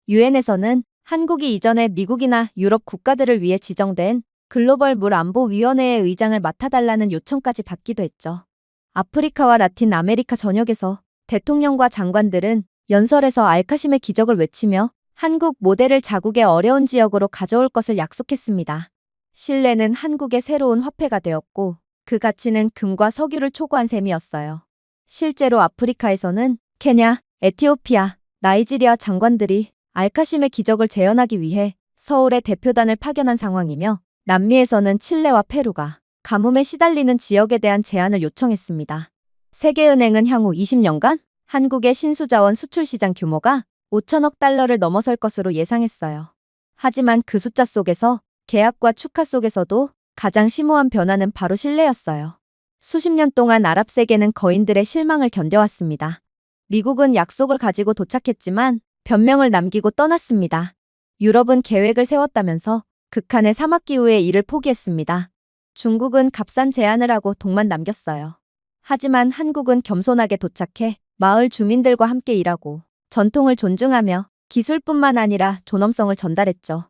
유엔에서는 한국이 이전에 미국이나 유럽 국가들을 위해 지정된 글로벌 물안보위원회의 의장을 맡아달라는 요청까지 받기도 했죠. 아프리카와 라틴 아메리카 전역에서 대통령과 장관들은 연설에서 알카심의 기적을 외치며 한국 모델을 자국의 어려운 지역으로 가져올 것을 약속했습니다. 신뢰는 한국의 새로운 화폐가 되었고 그 가치는 금과 석유를 초과한 셈이었어요. 실제로 아프리카에서는 케냐, 에티오피아, 나이지리아 장관들이 알카심의 기적을 재현하기 위해 서울에 대표단을 파견한 상황이며 남미에서는 칠레와 페루가 가뭄에 시달리는 지역에 대한 제안을 요청했습니다. 세계은행은 향후 20년간 한국의 신수자원 수출 시장 규모가 5천억 달러를 넘어설 것으로 예상했어요. 하지만 그 숫자 속에서 계약과 축하 속에서도 가장 심오한 변화는 바로 신뢰였어요. 수십 년 동안 아랍 세계는 거인들의 실망을 견뎌왔습니다. 미국은 약속을 가지고 도착했지만 변명을 남기고 떠났습니다. 유럽은 계획을 세웠다면서 극한의 사막기후에 일을 포기했습니다. 중국은 값싼 제안을 하고 동만 남겼어요. 하지만 한국은 겸손하게 도착해 마을 주민들과 함께 일하고 전통을 존중하며 기술뿐만 아니라 존엄성을 전달했죠.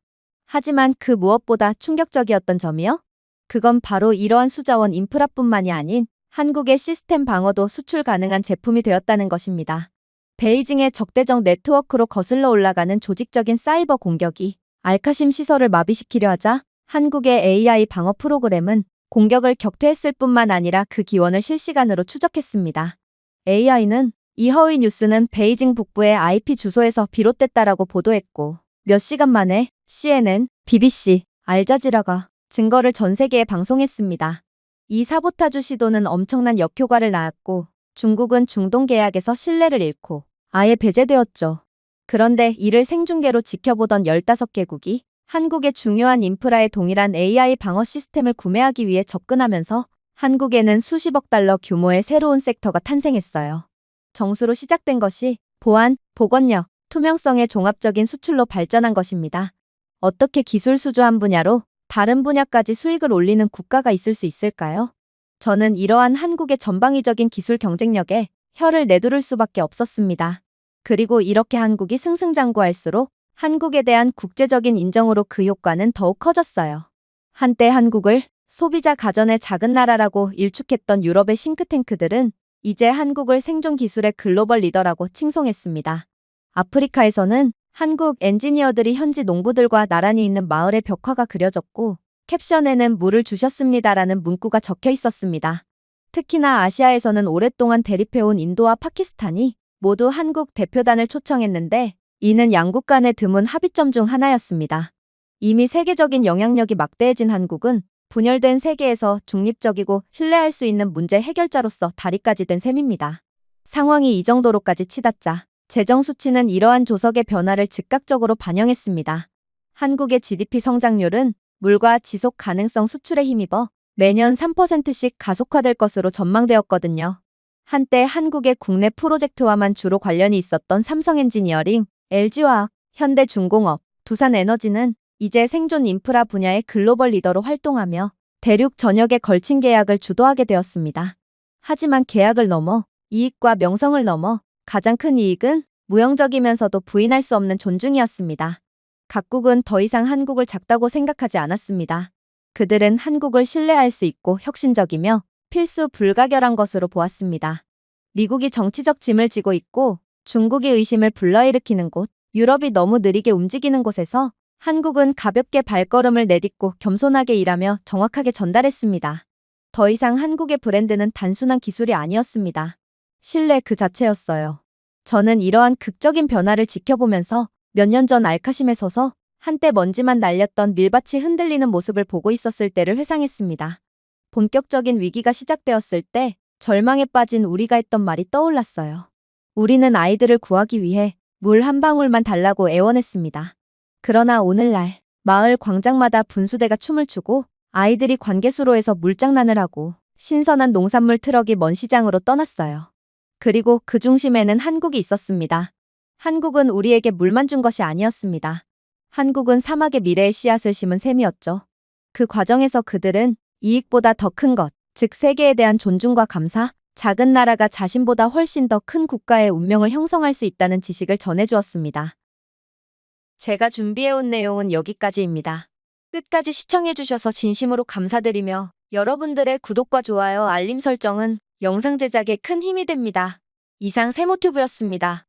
하지만 그 무엇보다 충격적이었던 점이요? 그건 바로 이러한 수자원 인프라뿐만이 아닌 한국의 시스템 방어도 수출 가능한 제품이 되었다는 것입니다. 베이징의 적대적 네트워크로 거슬러 올라가는 조직적인 사이버 공격이 알카심 시설을 마비시키려 하자 한국의 AI 방어 프로그램은 공격을 격퇴했을 뿐만 아니라 그 기원을 실시간으로 추적했습니다. AI는 이 허위 뉴스는 베이징 북부의 IP 주소에서 비롯됐다라고 보도했고 몇 시간 만에 CNN, BBC, 알자지라가 증거를 전 세계에 방송했습니다. 이 사보타주 시도는 엄청난 역효과를 낳았고 중국은 중동 계약에서 신뢰를 잃고 아예 배제되었죠. 그런데 이를 생중계로 지켜보던 15개국이 한국의 중요한 인프라에 동일한 AI 방어 시스템을 구매하기 위해 접근하면서 한국에는 수십억 달러 규모의 새로운 섹터가 탄생했어요. 정수로 시작된 것이 보안, 보건력, 투명성의 종합적인 수출로 발전한 것입니다. 어떻게 기술 수주 한 분야로 다른 분야까지 수익을 올리는 국가가 있을 수 있을까요? 저는 이러한 한국의 전방위적인 기술 경쟁력에 혀를 내두를 수밖에 없었습니다. 그리고 이렇게 한국이 승승장구할수록 한국에 대한 국제적인 인정으로 그 효과는 더욱 커졌어요. 한때 한국을 소비자 가전의 작은 나라라고 일축했던 유럽의 싱크탱크들은 이제 한국을 생존 기술의 글로벌 리더라고 칭송했습니다. 아프리카에서는 한국 엔지니어들이 현지 농부들과 나란히 있는 마을의 벽화가 그려졌고 캡션에는 물을 주셨습니다라는 문구가 적혀 있었습니다. 특히나 아시아에서는 오랫동안 대립해온 인도와 파키스탄이 모두 한국 대표단을 초청했는데 이는 양국 간의 드문 합의점 중 하나였습니다. 이미 세계적인 영향력이 막대해진 한국은 분열된 세계에서 중립적이고 신뢰할 수 있는 문제 해결자로서 다리까지 된 셈입니다. 상황이 이 정도로까지 치닫자 재정 수치는 이러한 조석의 변화를 즉각적으로 반영했습니다. 한국의 GDP 성장률은 물과 지속 가능성 수출에 힘입어 매년 3%씩 가속화될 것으로 전망되었거든요. 한때 한국의 국내 프로젝트와만 주로 관련이 있었던 삼성엔지니어링, LG화학, 현대중공업, 두산에너지는 이제 생존 인프라 분야의 글로벌 리더로 활동하며 대륙 전역에 걸친 계약을 주도하게 되었습니다. 하지만 계약을 넘어 이익과 명성을 넘어 가장 큰 이익은 무형적이면서도 부인할 수 없는 존중이었습니다. 각국은 더 이상 한국을 작다고 생각하지 않았습니다. 그들은 한국을 신뢰할 수 있고 혁신적이며 필수 불가결한 것으로 보았습니다. 미국이 정치적 짐을 지고 있고 중국이 의심을 불러일으키는 곳, 유럽이 너무 느리게 움직이는 곳에서 한국은 가볍게 발걸음을 내딛고 겸손하게 일하며 정확하게 전달했습니다. 더 이상 한국의 브랜드는 단순한 기술이 아니었습니다. 신뢰 그 자체였어요. 저는 이러한 극적인 변화를 지켜보면서 몇 년 전 알카심에 서서 한때 먼지만 날렸던 밀밭이 흔들리는 모습을 보고 있었을 때를 회상했습니다. 본격적인 위기가 시작되었을 때 절망에 빠진 우리가 했던 말이 떠올랐어요. 우리는 아이들을 구하기 위해 물 한 방울만 달라고 애원했습니다. 그러나 오늘날 마을 광장마다 분수대가 춤을 추고 아이들이 관계수로에서 물장난을 하고 신선한 농산물 트럭이 먼 시장으로 떠났어요. 그리고 그 중심에는 한국이 있었습니다. 한국은 우리에게 물만 준 것이 아니었습니다. 한국은 사막의 미래의 씨앗을 심은 셈이었죠. 그 과정에서 그들은 이익보다 더 큰 것, 즉 세계에 대한 존중과 감사, 작은 나라가 자신보다 훨씬 더 큰 국가의 운명을 형성할 수 있다는 지식을 전해주었습니다. 제가 준비해온 내용은 여기까지입니다. 끝까지 시청해주셔서 진심으로 감사드리며 여러분들의 구독과 좋아요, 알림 설정은 영상 제작에 큰 힘이 됩니다. 이상 세모튜브였습니다.